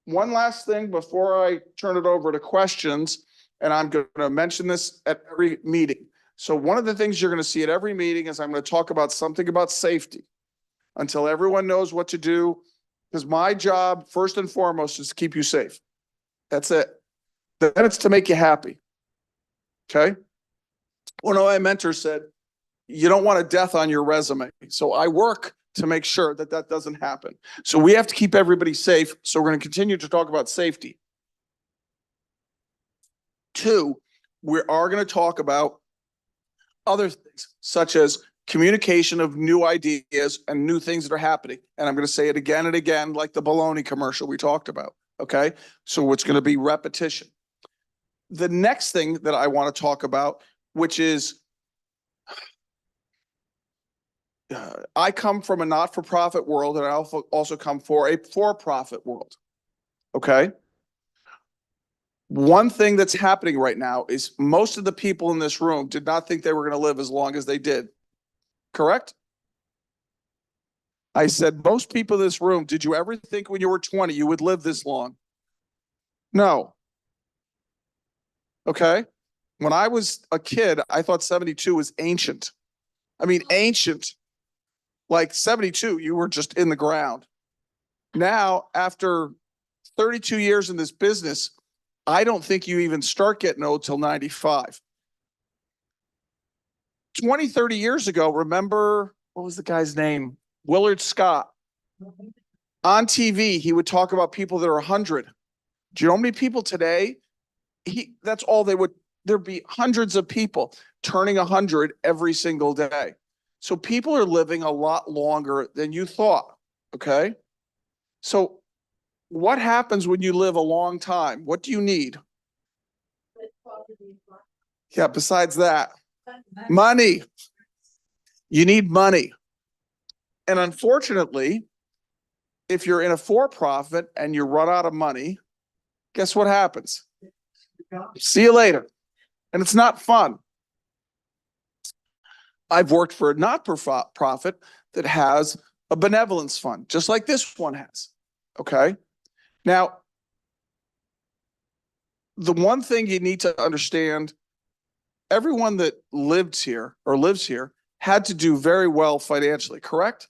last thing before I turn it over to questions, and I'm going to mention this at every meeting. So one of the things you're going to see at every meeting is I'm going to talk about something about safety until everyone knows what to do. Because my job, first and foremost, is to keep you safe. That's it. Then it's to make you happy. Okay? One of my mentors said, you don't want a death on your resume. So I work to make sure that that doesn't happen. So we have to keep everybody safe. So we're going to continue to talk about safety. 2, we are going to talk about other things, such as communication of new ideas and new things that are happening. And I'm going to say it again and again, like the bologna commercial we talked about. Okay. So it's going to be repetition. The next thing that I want to talk about, which is, I come from a not-for-profit world, and I also come for a for-profit world. Okay. One thing that's happening right now is most of the people in this room did not think they were going to live as long as they did. Correct? I said, most people in this room, did you ever think when you were 20 you would live this long? No. Okay. When I was a kid, I thought 72 was ancient. I mean, ancient. Like 72, you were just in the ground. Now, after 32 years in this business, I don't think you even start getting old till 95. 20, 30 years ago, remember, what was the guy's name? Willard Scott. On TV, he would talk about people that are 100. Do you know how many people today? That's all they would, there'd be hundreds of people turning 100 every single day. So people are living a lot longer than you thought, okay? So what happens when you live a long time? What do you need? Yeah, besides that, money. You need money. And unfortunately, if you're in a for-profit and you run out of money, guess what happens? See you later. And it's not fun. I've worked for a not-for-profit that has a benevolence fund, just like this one has. Okay. Now, the one thing you need to understand, everyone that lives here had to do very well financially, correct?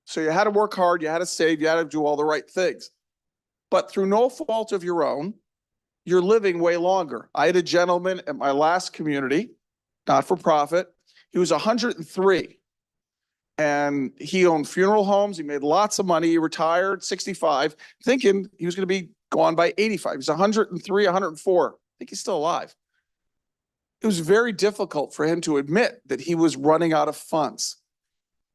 So you had to work hard, you had to save, you had to do all the right things. But through no fault of your own, you're living way longer. I had a gentleman at my last community, not for profit. He was 103 and he owned funeral homes. He made lots of money. He retired 65, thinking he was going to be gone by 85. He's 103, 104. I think he's still alive. It was very difficult for him to admit that he was running out of funds.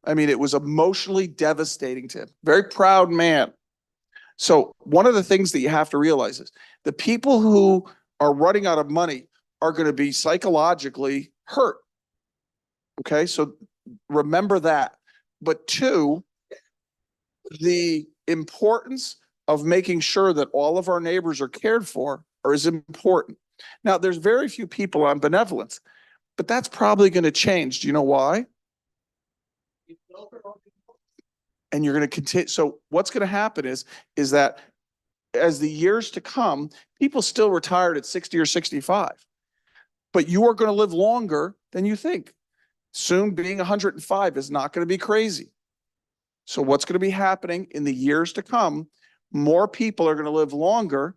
I mean, it was emotionally devastating to him. Very proud man. So one of the things that you have to realize is the people who are running out of money are going to be psychologically hurt. Okay, so remember that. But two, the importance of making sure that all of our neighbors are cared for is important. Now, there's very few people on benevolence, but that's probably going to change. Do you know why? And you're going to continue. So what's going to happen is that as the years to come, people still retired at 60 or 65, but you are going to live longer than you think. Soon being 105 is not going to be crazy. So what's going to be happening in the years to come, more people are going to live longer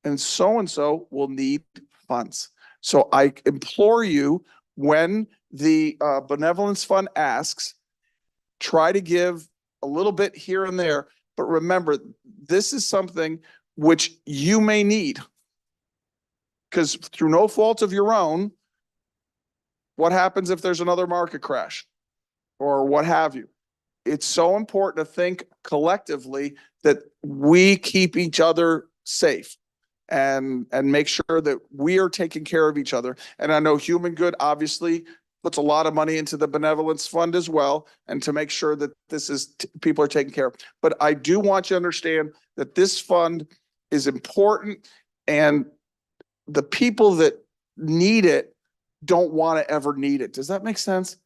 and so will need funds. So I implore you, when the benevolence fund asks, try to give a little bit here and there, but remember, this is something which you may need, because through no fault of your own, what happens if there's another market crash or what have you? It's so important to think collectively that we keep each other safe and make sure that we are taking care of each other. And I know Human Good obviously puts a lot of money into the benevolence fund as well, and to make sure that this is people are taken care of. But I do want you to understand that this fund is important, and the people that need it don't want to ever need it. Does that make sense?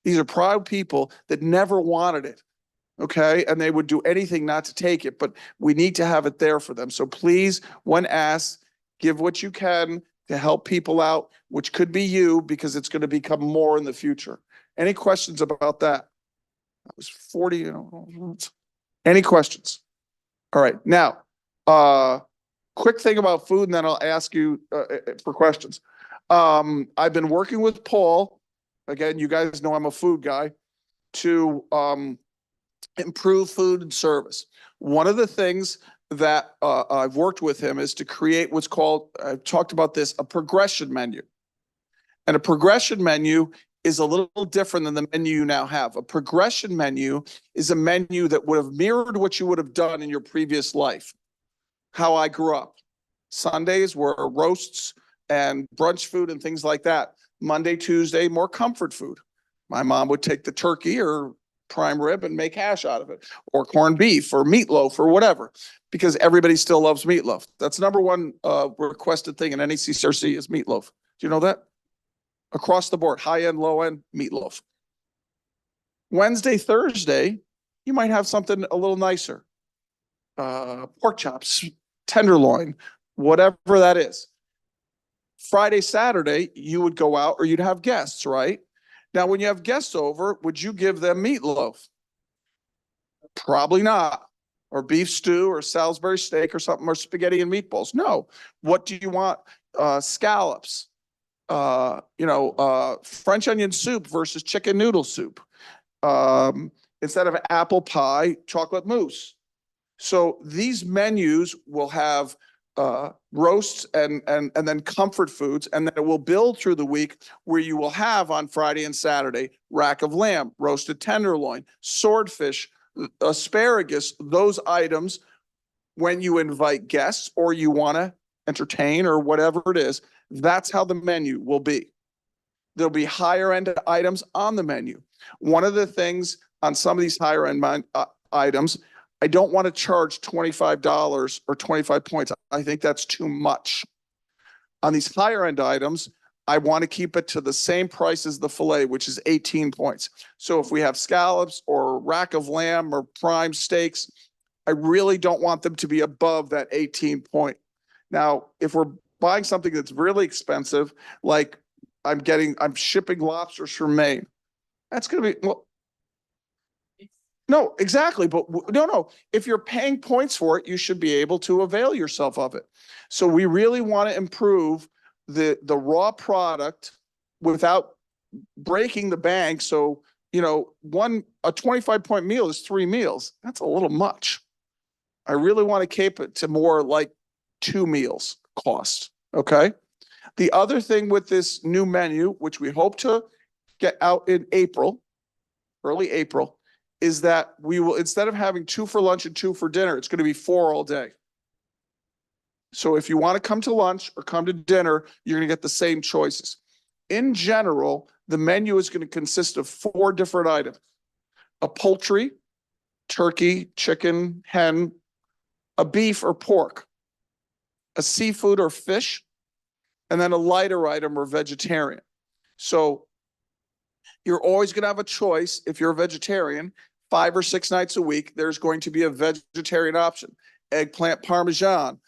These are proud people that never wanted it. Okay. And they would do anything not to take it, but we need to have it there for them. So please, when asked, give what you can to help people out, which could be you, because it's going to become more in the future. Any questions about that? That was 40. Any questions? All right. Now, quick thing about food, and then I'll ask you for questions. I've been working with Paul, again, you guys know I'm a food guy, to improve food and service. One of the things that I've worked with him is to create what's called, I've talked about this, a progression menu. And a progression menu is a little different than the menu you now have. A progression menu is a menu that would have mirrored what you would have done in your previous life. How I grew up. Sundays were roasts and brunch food and things like that. Monday, Tuesday, more comfort food. My mom would take the turkey or prime rib and make hash out of it, or corned beef or meatloaf or whatever, because everybody still loves meatloaf. That's number one requested thing in NECCRC is meatloaf. Do you know that? Across the board, high end, low end, meatloaf. Wednesday, Thursday, you might have something a little nicer. Pork chops, tenderloin, whatever that is. Friday, Saturday, you would go out or you'd have guests, right? Now, when you have guests over, would you give them meatloaf? Probably not. Or beef stew or Salisbury steak or something, or spaghetti and meatballs. No. What do you want? Scallops. French onion soup versus chicken noodle soup. Instead of apple pie, chocolate mousse. So these menus will have roasts and then comfort foods, and then it will build through the week where you will have on Friday and Saturday rack of lamb, roasted tenderloin, swordfish, asparagus, those items when you invite guests or you want to entertain or whatever it is. That's how the menu will be. There'll be higher end items on the menu. One of the things on some of these higher end items, I don't want to charge $25 or 25 points. I think that's too much. On these higher end items, I want to keep it to the same price as the filet, which is 18 points. So if we have scallops or rack of lamb or prime steaks, I really don't want them to be above that 18 point. Now, if we're buying something that's really expensive, like I'm shipping lobsters from Maine, that's going to be, well, no, exactly. But no. If you're paying points for it, you should be able to avail yourself of it. So we really want to improve the raw product without breaking the bank. So, a 25-point meal is 3 meals. That's a little much. I really want to keep it to more like 2 meals cost. Okay. The other thing with this new menu, which we hope to get out in April, early April, is that we will, instead of having 2 for lunch and 2 for dinner, it's going to be 4 all day. So if you want to come to lunch or come to dinner, you're going to get the same choices. In general, the menu is going to consist of 4 different items: a poultry, turkey, chicken, hen, a beef or pork, a seafood or fish, and then a lighter item or vegetarian. So you're always going to have a choice. If you're a vegetarian, 5 or 6 nights a week, there's going to be a vegetarian option: eggplant parmesan,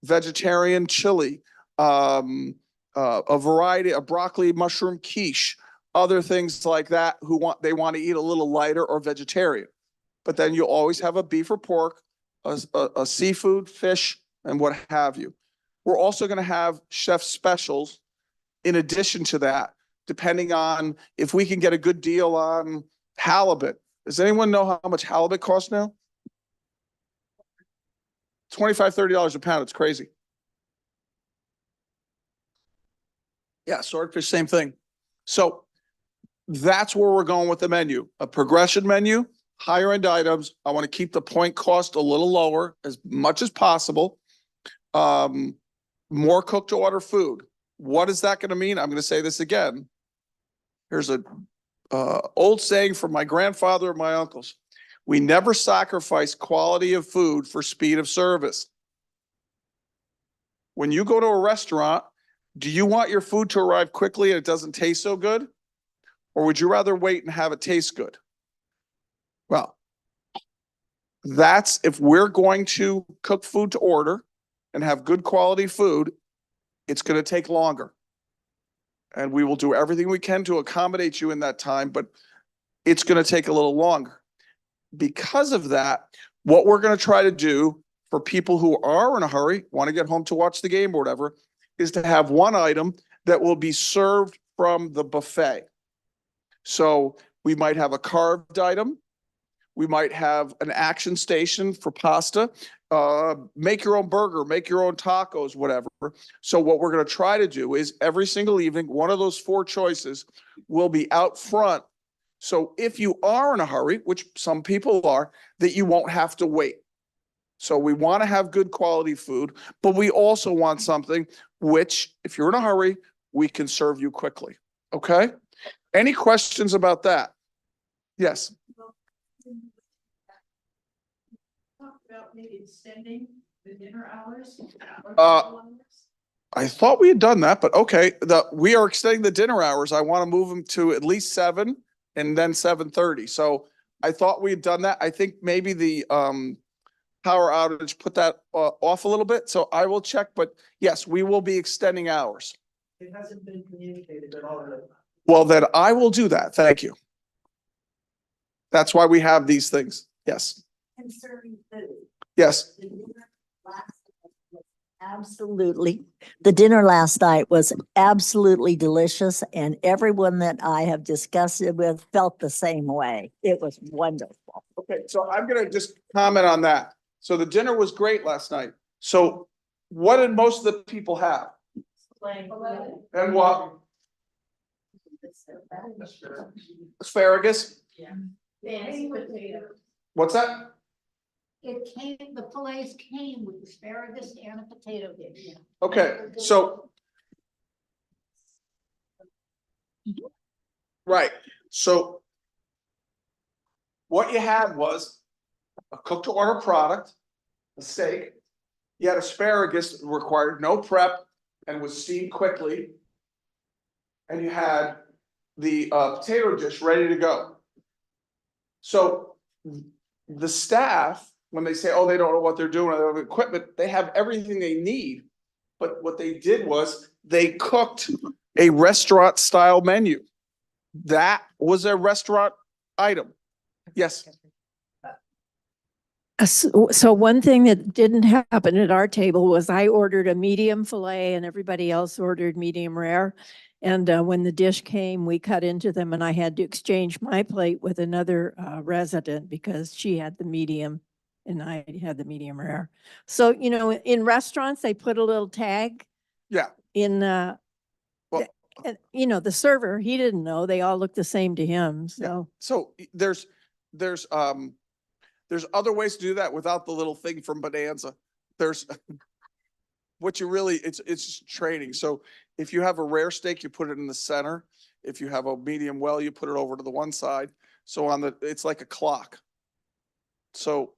vegetarian chili, a variety of broccoli, mushroom quiche, other things like that. They want to eat a little lighter or vegetarian. But then you always have a beef or pork, a seafood, fish, and what have you. We're also going to have chef specials in addition to that, depending on if we can get a good deal on halibut. Does anyone know how much halibut costs now? $25, $30 a pound. It's crazy. Yeah, swordfish, same thing. So that's where we're going with the menu. A progression menu, higher end items. I want to keep the point cost a little lower as much as possible. More cook to order food. What is that going to mean? I'm going to say this again. Here's a old saying from my grandfather and my uncles. We never sacrifice quality of food for speed of service. When you go to a restaurant, do you want your food to arrive quickly and it doesn't taste so good? Or would you rather wait and have it taste good? Well, that's if we're going to cook food to order and have good quality food, it's going to take longer. And we will do everything we can to accommodate you in that time, but it's going to take a little longer. Because of that, what we're going to try to do for people who are in a hurry, want to get home to watch the game or whatever, is to have one item that will be served from the buffet. So we might have a carved item. We might have an action station for pasta. Make your own burger, make your own tacos, whatever. So what we're going to try to do is every single evening, one of those 4 choices will be out front. So if you are in a hurry, which some people are, that you won't have to wait. So we want to have good quality food, but we also want something which, if you're in a hurry, we can serve you quickly. Okay? Any questions about that? Yes. Talk about maybe extending the dinner hours. I thought we had done that, but okay. We are extending the dinner hours. I want to move them to at least 7 and then 7:30. So I thought we had done that. I think maybe the power outage put that off a little bit, so I will check, but yes, we will be extending hours. It hasn't been communicated at all. Well, then I will do that. Thank you. That's why we have these things. Yes, Concerning food. yes. The dinner last night was Absolutely. The dinner last night was absolutely delicious, and everyone that I have discussed it with felt the same way. It was wonderful. Okay, so I'm gonna just comment on that. So the dinner was great last night. So what did most of the people have? And what? Asparagus? What's that? It came, the fillets came with asparagus and a potato dish. Okay, so. Right, so. What you had was a cooked to order product, a steak. You had asparagus that required no prep and was steamed quickly. And you had the potato dish ready to go. So the staff, when they say, oh, they don't know what they're doing, they have equipment, they have everything they need. But what they did was they cooked a restaurant style menu. That was a restaurant item. Yes. So one thing that didn't happen at our table was I ordered a medium fillet and everybody else ordered medium rare. And when the dish came, we cut into them and I had to exchange my plate with another resident because she had the medium and I had the medium rare. So, you know, in restaurants, they put a little tag. Yeah. In, Well- and, you know, the server, he didn't know, they all looked the same to him, so. So there's other ways to do that without the little thing from Bonanza. There's what you really, it's just training. So if you have a rare steak, you put it in the center. If you have a medium well, you put it over to the one side. So on the, it's like a clock. So.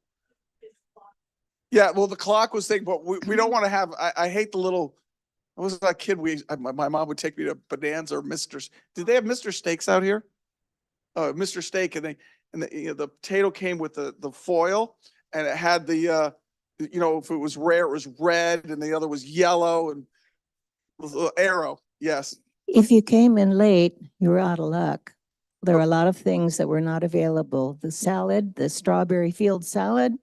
Yeah, well, the clock was thing, but we don't want to have, I hate the little, I was a kid, my mom would take me to Bonanza or Mr. Did they have Mr. Steaks out here? Mr. Steak, and the potato came with the foil and it had the, you know, if it was rare, it was red and the other was yellow and the little arrow. Yes. If you came in late, you were out of luck. There are a lot of things that were not available. The salad, the strawberry field salad,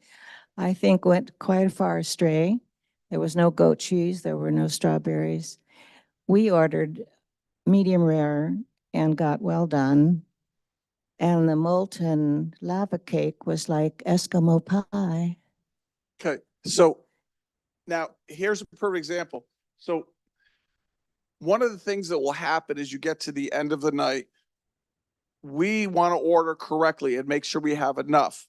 I think went quite far astray. There was no goat cheese. There were no strawberries. We ordered medium rare and got well done. And the molten lava cake was like Eskimo pie. Okay. So now here's a perfect example. So one of the things that will happen is you get to the end of the night, we want to order correctly and make sure we have enough.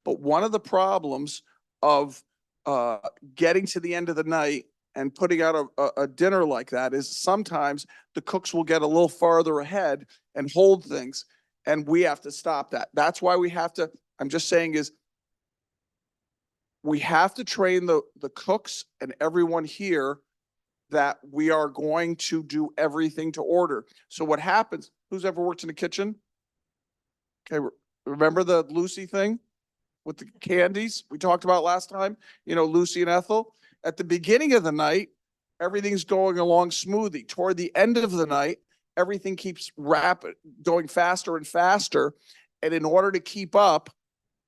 But one of the problems of getting to the end of the night and putting out a dinner like that is sometimes the cooks will get a little farther ahead and hold things. And we have to stop that. That's why we have to, I'm just saying is, we have to train the cooks and everyone here that we are going to do everything to order. So what happens, who's ever worked in the kitchen? Okay, remember the Lucy thing with the candies we talked about last time? You know, Lucy and Ethel? At the beginning of the night, everything's going along smoothly. Toward the end of the night, everything keeps going faster and faster. And in order to keep up,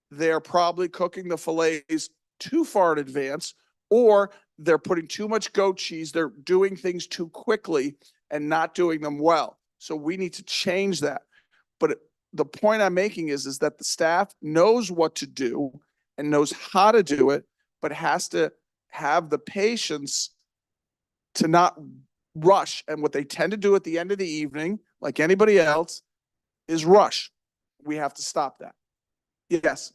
they're probably cooking the fillets too far in advance, or they're putting too much goat cheese. They're doing things too quickly and not doing them well. So we need to change that. But the point I'm making is that the staff knows what to do and knows how to do it, but has to have the patience to not rush. And what they tend to do at the end of the evening, like anybody else, is rush. We have to stop that. Yes.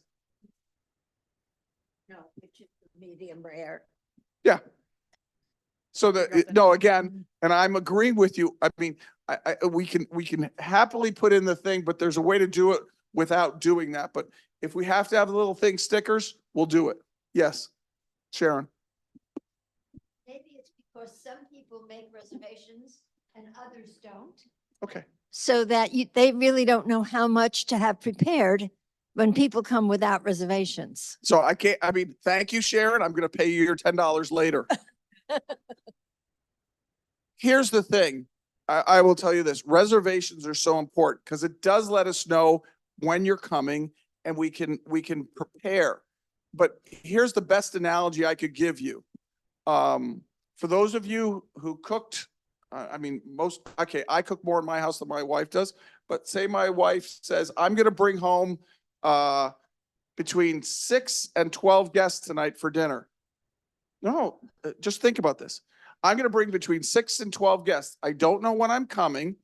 No, it's just medium rare. Yeah. So no, again, and I'm agreeing with you. I mean, we can happily put in the thing, but there's a way to do it without doing that. But if we have to have the little thing stickers, we'll do it. Yes. Sharon. Maybe it's because some people make reservations and others don't. Okay. So that they really don't know how much to have prepared when people come without reservations. So I can't, I mean, thank you, Sharon. I'm going to pay you your $10 later. Here's the thing. I will tell you this, reservations are so important because it does let us know when you're coming and we can prepare. But here's the best analogy I could give you. For those of you who cooked, I mean, I cook more in my house than my wife does, but say my wife says, I'm going to bring home between 6 and 12 guests tonight for dinner. No, just think about this. I'm going to bring between 6 and 12 guests. I don't know when I'm coming.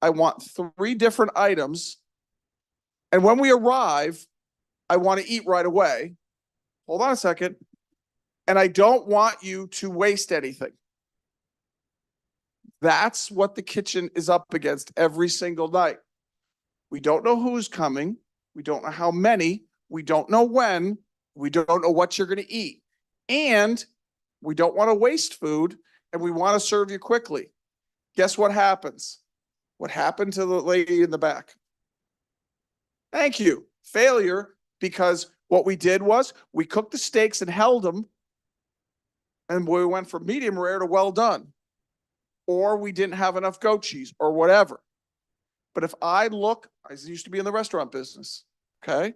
I want 3 different items. And when we arrive, I want to eat right away. Hold on a second. And I don't want you to waste anything. That's what the kitchen is up against every single night. We don't know who's coming. We don't know how many. We don't know when. We don't know what you're going to eat. And we don't want to waste food, and we want to serve you quickly. Guess what happens? What happened to the lady in the back? Thank you. Failure, because what we did was we cooked the steaks and held them, and we went from medium rare to well done. Or we didn't have enough goat cheese or whatever. But if I used to be in the restaurant business, okay?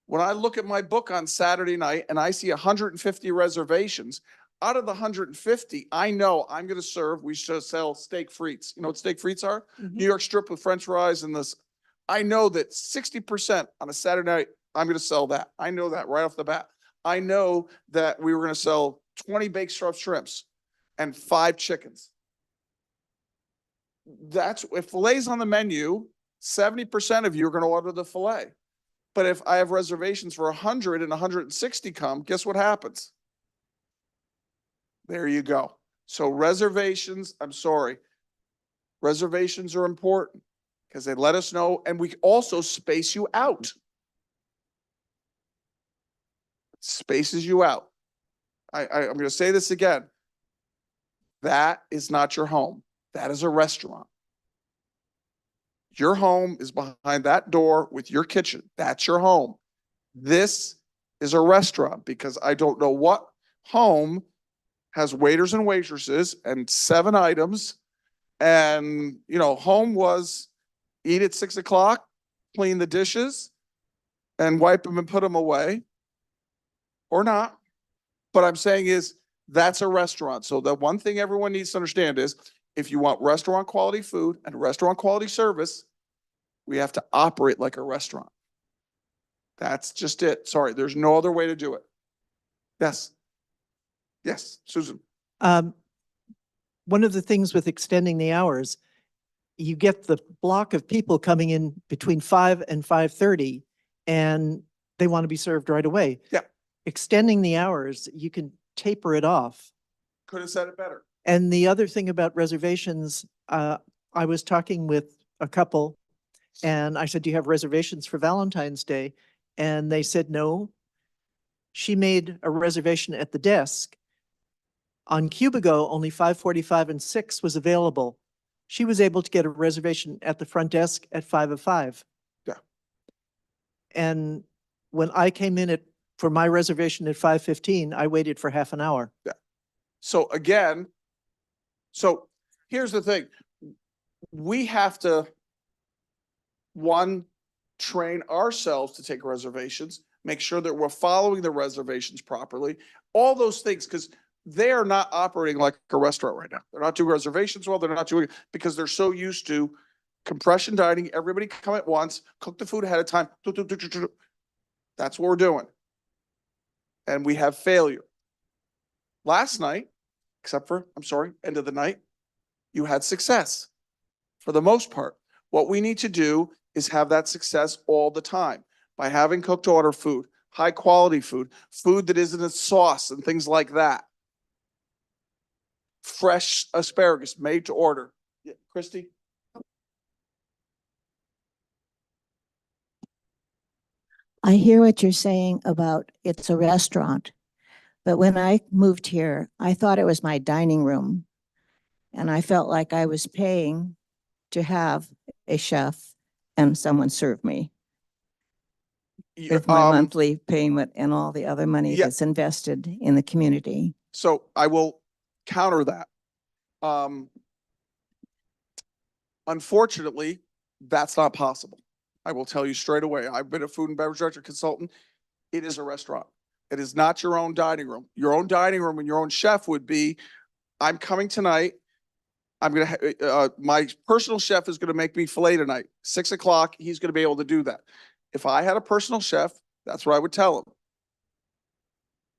When I look at my book on Saturday night and I see 150 reservations, out of the 150, I know I'm going to serve, we should sell steak frites. You know what steak frites are? New York strip with French fries and this. I know that 60% on a Saturday night, I'm going to sell that. I know that right off the bat. I know that we were going to sell 20 baked stuffed shrimps and 5 chickens. That's if filet's on the menu, 70% of you are going to order the filet. But if I have reservations for 100 and 160 come, guess what happens? There you go. So reservations, I'm sorry. Reservations are important because they let us know, and we also space you out. Spaces you out. I'm going to say this again. That is not your home. That is a restaurant. Your home is behind that door with your kitchen. That's your home. This is a restaurant because I don't know what home has waiters and waitresses and 7 items. And, you know, home was eat at 6 o'clock, clean the dishes and wipe them and put them away or not. But I'm saying is that's a restaurant. So the one thing everyone needs to understand is if you want restaurant quality food and restaurant quality service, we have to operate like a restaurant. That's just it. Sorry, there's no other way to do it. Yes. Yes, Susan. One of the things with extending the hours, you get the block of people coming in between 5 and 5:30 and they want to be served right away. Yeah. Extending the hours, you can taper it off. Could have said it better. And the other thing about reservations, I was talking with a couple and I said, do you have reservations for Valentine's Day? And they said, no. She made a reservation at the desk. On Cubigo, only 5:45 and 6 was available. She was able to get a reservation at the front desk at 5:05. Yeah. And when I came in for my reservation at 5:15, I waited for half an hour. Yeah. So again, so here's the thing. We have to, one, train ourselves to take reservations, make sure that we're following the reservations properly, all those things, because they are not operating like a restaurant right now. They're not doing reservations well. They're not doing it because they're so used to compression dining. Everybody come at once, cook the food ahead of time. That's what we're doing. And we have failure. Last night, except for, I'm sorry, end of the night, you had success for the most part. What we need to do is have that success all the time by having cooked order food, high quality food, food that isn't a sauce and things like that. Fresh asparagus made to order. Yeah, Christy? I hear what you're saying about it's a restaurant. But when I moved here, I thought it was my dining room. And I felt like I was paying to have a chef and someone serve me. with my um, monthly payment and all the other money yeah. that's invested in the community. So I will counter that. Unfortunately, that's not possible. I will tell you straight away. I've been a food and beverage director consultant. It is a restaurant. It is not your own dining room. Your own dining room and your own chef would be, I'm coming tonight. I'm gonna, my personal chef is gonna make me filet tonight, 6 o'clock. He's gonna be able to do that. If I had a personal chef, that's what I would tell him.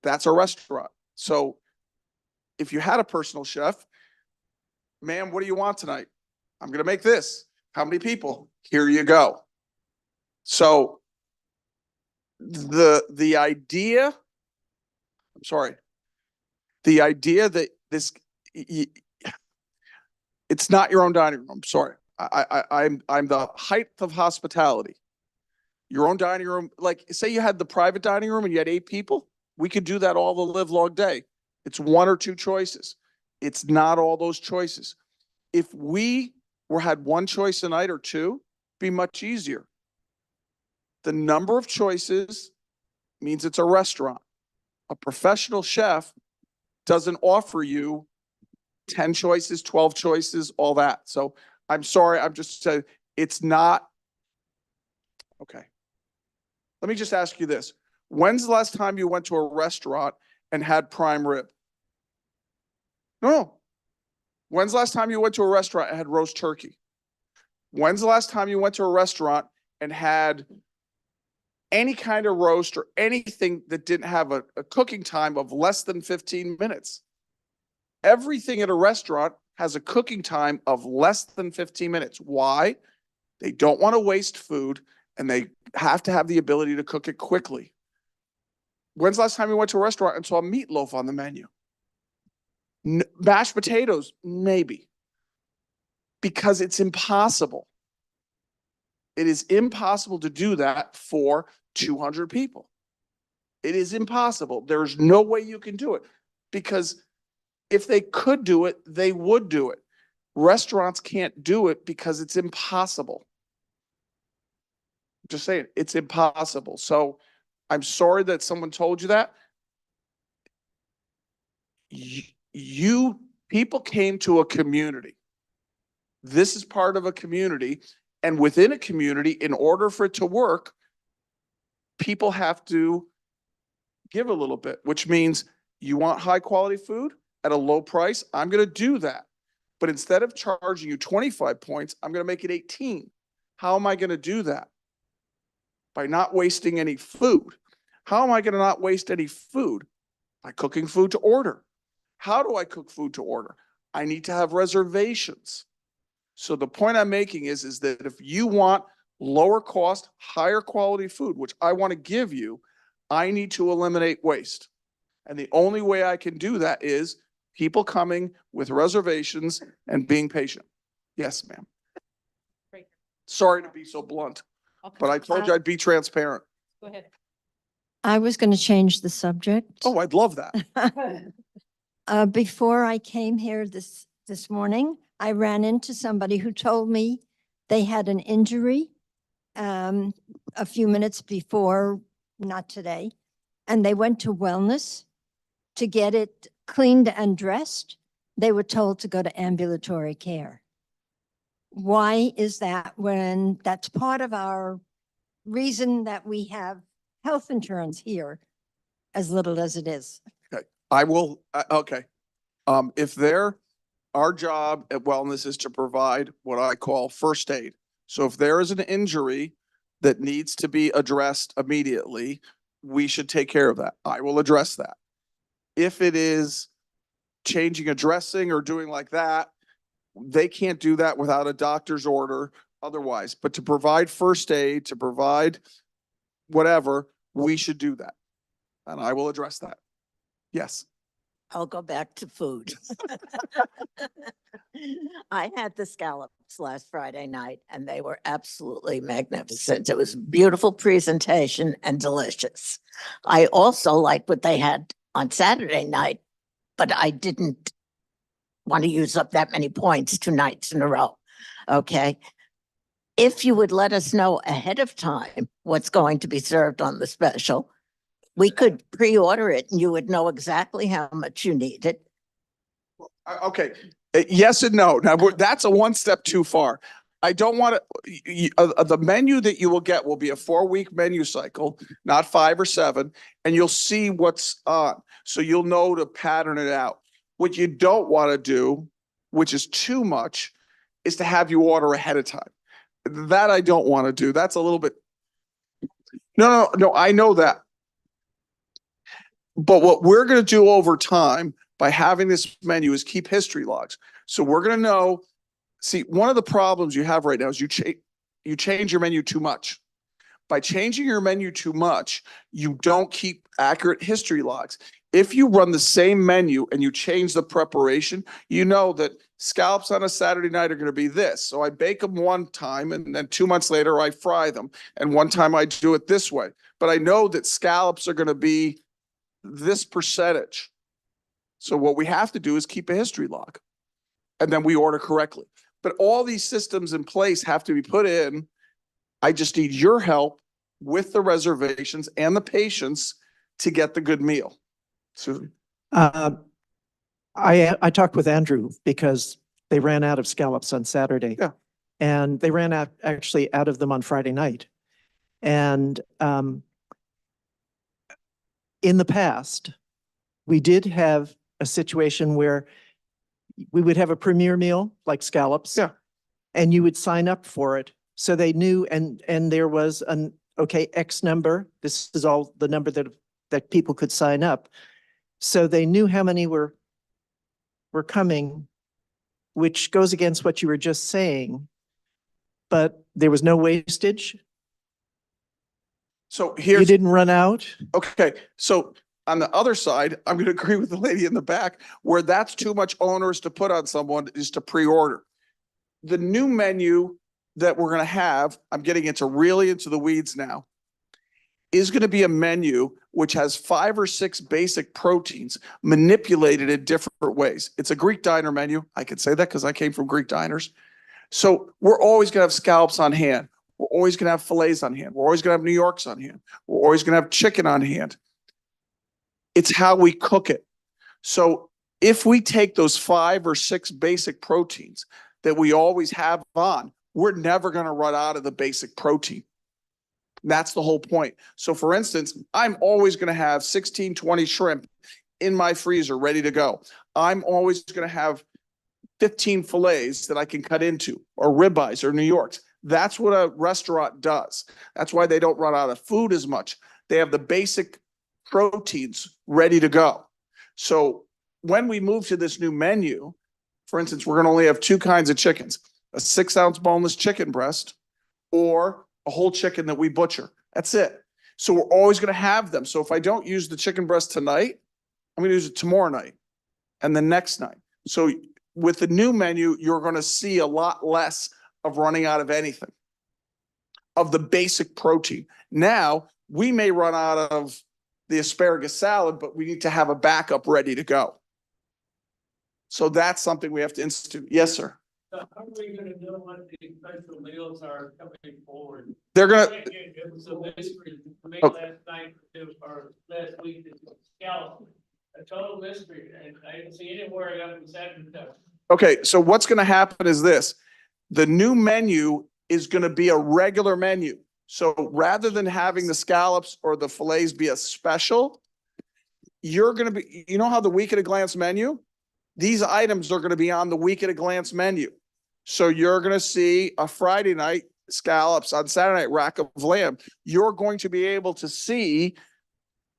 That's a restaurant. So if you had a personal chef, ma'am, what do you want tonight? I'm gonna make this. How many people? Here you go. So the idea, I'm sorry, the idea that this, it's not your own dining room. I'm sorry. I'm the height of hospitality. Your own dining room, like say you had the private dining room and you had 8 people, we could do that all the live long day. It's 1 or 2 choices. It's not all those choices. If we had 1 choice a night or 2, be much easier. The number of choices means it's a restaurant. A professional chef doesn't offer you 10 choices, 12 choices, all that. So I'm sorry, I'm just saying it's not. Okay. Let me just ask you this. When's the last time you went to a restaurant and had prime rib? No. When's the last time you went to a restaurant and had roast turkey? When's the last time you went to a restaurant and had any kind of roast or anything that didn't have a cooking time of less than 15 minutes? Everything at a restaurant has a cooking time of less than 15 minutes. Why? They don't want to waste food and they have to have the ability to cook it quickly. When's the last time you went to a restaurant and saw meatloaf on the menu? Mashed potatoes, maybe. Because it's impossible. It is impossible to do that for 200 people. It is impossible. There's no way you can do it because if they could do it, they would do it. Restaurants can't do it because it's impossible. Just saying, it's impossible. So I'm sorry that someone told you that. You people came to a community. This is part of a community. And within a community, in order for it to work, people have to give a little bit, which means you want high quality food at a low price. I'm going to do that. But instead of charging you 25 points, I'm going to make it 18. How am I going to do that? By not wasting any food. How am I going to not waste any food? By cooking food to order. How do I cook food to order? I need to have reservations. So the point I'm making is that if you want lower cost, higher quality food, which I want to give you, I need to eliminate waste. And the only way I can do that is people coming with reservations and being patient. Yes, ma'am. Sorry to be so blunt, but I told you I'd be transparent. Go ahead. I was going to change the subject. Oh, I'd love that. Before I came here this morning, I ran into somebody who told me they had an injury a few minutes before, not today, and they went to wellness to get it cleaned and dressed. They were told to go to ambulatory care. Why is that when that's part of our reason that we have health insurance here, as little as it is? I will, okay. If our job at wellness is to provide what I call first aid. So if there is an injury that needs to be addressed immediately, we should take care of that. I will address that. If it is changing a dressing or doing like that, they can't do that without a doctor's order otherwise. But to provide first aid, to provide whatever, we should do that. And I will address that. Yes. I'll go back to food. I had the scallops last Friday night and they were absolutely magnificent. It was a beautiful presentation and delicious. I also liked what they had on Saturday night, but I didn't want to use up that many points 2 nights in a row. Okay. If you would let us know ahead of time what's going to be served on the special. We could pre-order it and you would know exactly how much you needed. Okay, yes and no. Now, that's a one step too far. I don't want to, the menu that you will get will be a 4-week menu cycle, not 5 or 7, and you'll see what's on. So you'll know to pattern it out. What you don't want to do, which is too much, is to have you order ahead of time. That I don't want to do. That's a little bit. No, I know that. But what we're going to do over time by having this menu is keep history logs. So we're going to know, see, one of the problems you have right now is you change your menu too much. By changing your menu too much, you don't keep accurate history logs. If you run the same menu and you change the preparation, you know that scallops on a Saturday night are going to be this. So I bake them one time and then 2 months later I fry them. And one time I do it this way. But I know that scallops are going to be this percentage. So what we have to do is keep a history log and then we order correctly. But all these systems in place have to be put in. I just need your help with the reservations and the patience to get the good meal. Susan? I talked with Andrew because they ran out of scallops on Saturday. Yeah. And they ran out, actually out of them on Friday night. And in the past, we did have a situation where we would have a premier meal like scallops. Yeah. And you would sign up for it. So they knew, and there was an, okay, X number. This is all the number that people could sign up. So they knew how many were coming, which goes against what you were just saying. But there was no wastage. So You here's, didn't run out. okay, so on the other side, I'm going to agree with the lady in the back where that's too much onerous to put on someone is to pre-order. The new menu that we're going to have, I'm getting really into the weeds now, is going to be a menu which has 5 or 6 basic proteins manipulated in different ways. It's a Greek diner menu. I can say that because I came from Greek diners. So we're always going to have scallops on hand. We're always going to have fillets on hand. We're always going to have New Yorks on hand. We're always going to have chicken on hand. It's how we cook it. So if we take those 5 or 6 basic proteins that we always have on, we're never going to run out of the basic protein. That's the whole point. So for instance, I'm always going to have 16, 20 shrimp in my freezer ready to go. I'm always going to have 15 fillets that I can cut into, or ribeyes or New Yorks. That's what a restaurant does. That's why they don't run out of food as much. They have the basic proteins ready to go. So when we move to this new menu, for instance, we're going to only have 2 kinds of chickens, a 6-ounce boneless chicken breast or a whole chicken that we butcher. That's it. So we're always going to have them. So if I don't use the chicken breast tonight, I'm going to use it tomorrow night and the next night. So with the new menu, you're going to see a lot less of running out of anything, of the basic protein. Now, we may run out of the asparagus salad, but we need to have a backup ready to go. So that's something we have to institute. Yes, sir. So how are we gonna know what the special meals are coming forward? They're gonna, It was a mystery to me Okay. last night, or last week, it was scallop, a total mystery, and I didn't see anywhere I got from Saturday. okay, so what's gonna happen is this. The new menu is gonna be a regular menu. So rather than having the scallops or the fillets be a special, you're gonna be, you know how the week at a glance menu? These items are gonna be on the week at a glance menu. So you're gonna see a Friday night scallops, on Saturday night rack of lamb. You're going to be able to see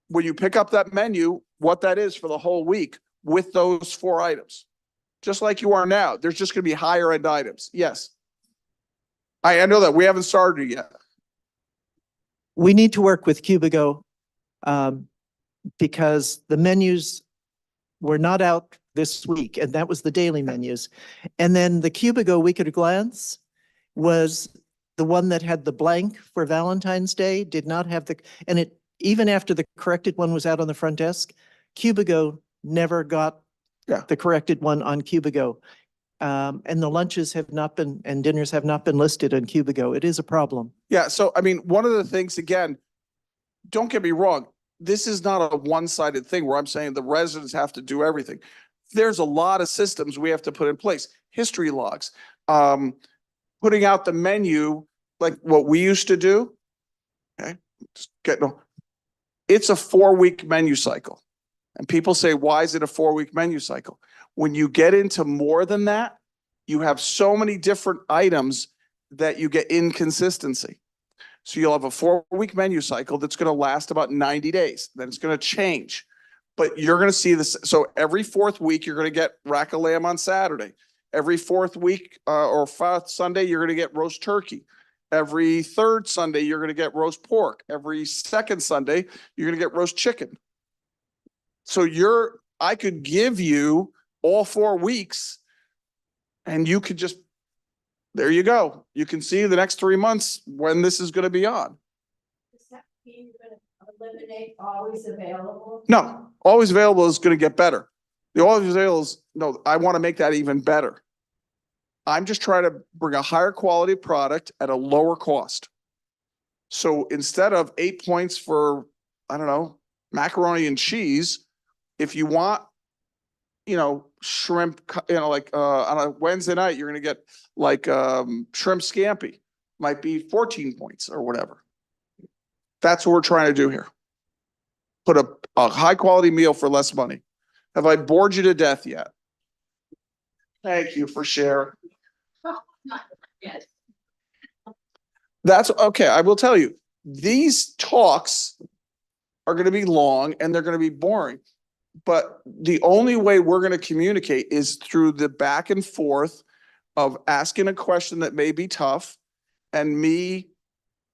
when you pick up that menu, what that is for the whole week with those 4 items. Just like you are now. There's just gonna be higher end items. Yes. I know that we haven't started yet. We need to work with Cubigo because the menus were not out this week, and that was the daily menus. And then the Cubigo Week at a Glance was the one that had the blank for Valentine's Day, did not have the, and it, even after the corrected one was out on the front desk, Cubigo never got Yeah. the corrected one on Cubigo. And the lunches have not been, and dinners have not been listed on Cubigo. It is a problem. Yeah, so I mean, one of the things, again, don't get me wrong, this is not a one-sided thing where I'm saying the residents have to do everything. There's a lot of systems we have to put in place, history logs, putting out the menu, like what we used to do. Okay, just it's a 4-week menu cycle. And people say, why is it a 4-week menu cycle? When you get into more than that, you have so many different items that you get inconsistency. So you'll have a 4-week menu cycle that's going to last about 90 days. Then it's going to change. But you're going to see this. So every 4th week, you're going to get rack of lamb on Saturday. Every 4th week or 5th Sunday, you're going to get roast turkey. Every 3rd Sunday, you're going to get roast pork. Every 2nd Sunday, you're going to get roast chicken. So I could give you all 4 weeks and you could just, there you go. You can see the next 3 months when this is going to be on. Does that mean you're going to eliminate always available? No, always available is going to get better. The always available is, no, I want to make that even better. I'm just trying to bring a higher quality product at a lower cost. So instead of 8 points for, I don't know, macaroni and cheese, if you want, shrimp, like on a Wednesday night, you're going to get like shrimp scampi, might be 14 points or whatever. That's what we're trying to do here. Put a high quality meal for less money. Have I bored you to death yet? Thank you for sharing. Yes. That's okay. I will tell you, these talks are going to be long and they're going to be boring. But the only way we're going to communicate is through the back and forth of asking a question that may be tough and me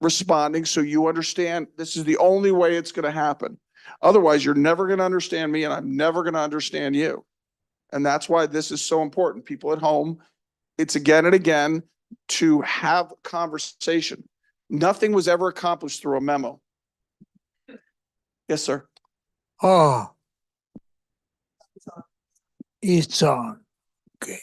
responding so you understand. This is the only way it's going to happen. Otherwise, you're never going to understand me and I'm never going to understand you. And that's why this is so important. People at home, it's again and again to have conversation. Nothing was ever accomplished through a memo. Yes, sir. Oh, it's on. Okay.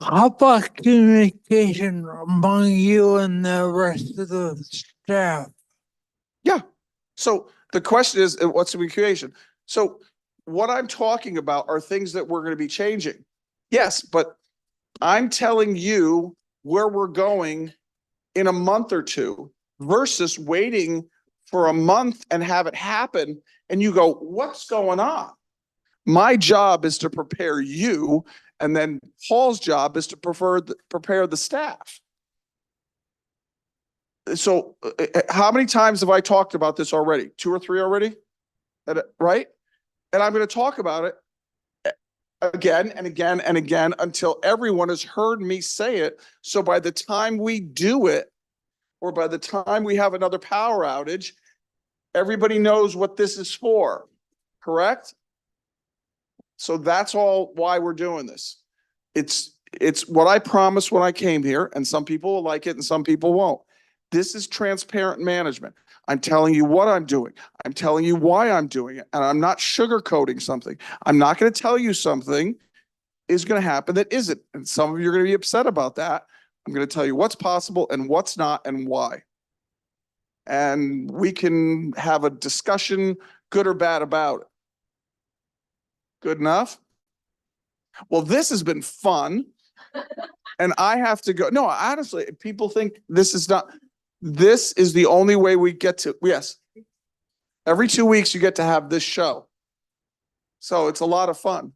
How about communication among you and the rest of the staff? Yeah. So the question is, what's the communication? So what I'm talking about are things that we're going to be changing. Yes, but I'm telling you where we're going in a month or two versus waiting for a month and have it happen. And you go, what's going on? My job is to prepare you. And then Paul's job is to prepare the staff. So how many times have I talked about this already? 2 or 3 already? Right? And I'm going to talk about it again and again and again until everyone has heard me say it. So by the time we do it, or by the time we have another power outage, everybody knows what this is for, correct? So that's all why we're doing this. It's what I promised when I came here, and some people will like it and some people won't. This is transparent management. I'm telling you what I'm doing. I'm telling you why I'm doing it. And I'm not sugarcoating something. I'm not going to tell you something is going to happen that isn't. And some of you are going to be upset about that. I'm going to tell you what's possible and what's not and why. And we can have a discussion, good or bad, about it. Good enough? Well, this has been fun. And I have to go. No, honestly, people think this is not. This is the only way we get to, yes. Every 2 weeks you get to have this show. So it's a lot of fun.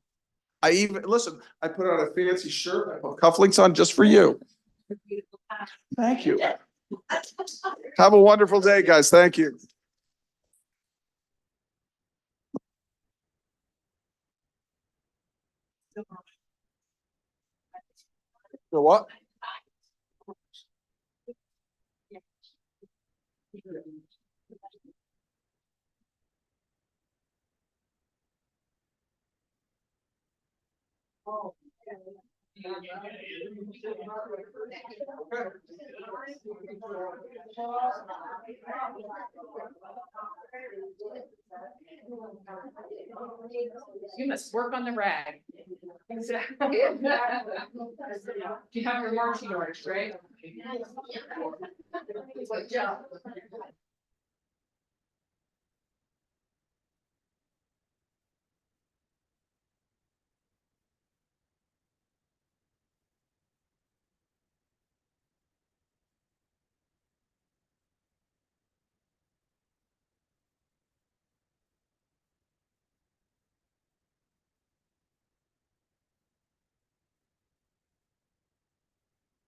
Listen, I put on a fancy shirt, I put cufflinks on just for you. Thank you. Have a wonderful day, guys. Thank you. So what? You must work on the rag. Exactly. You have your marching orders, right? Good job.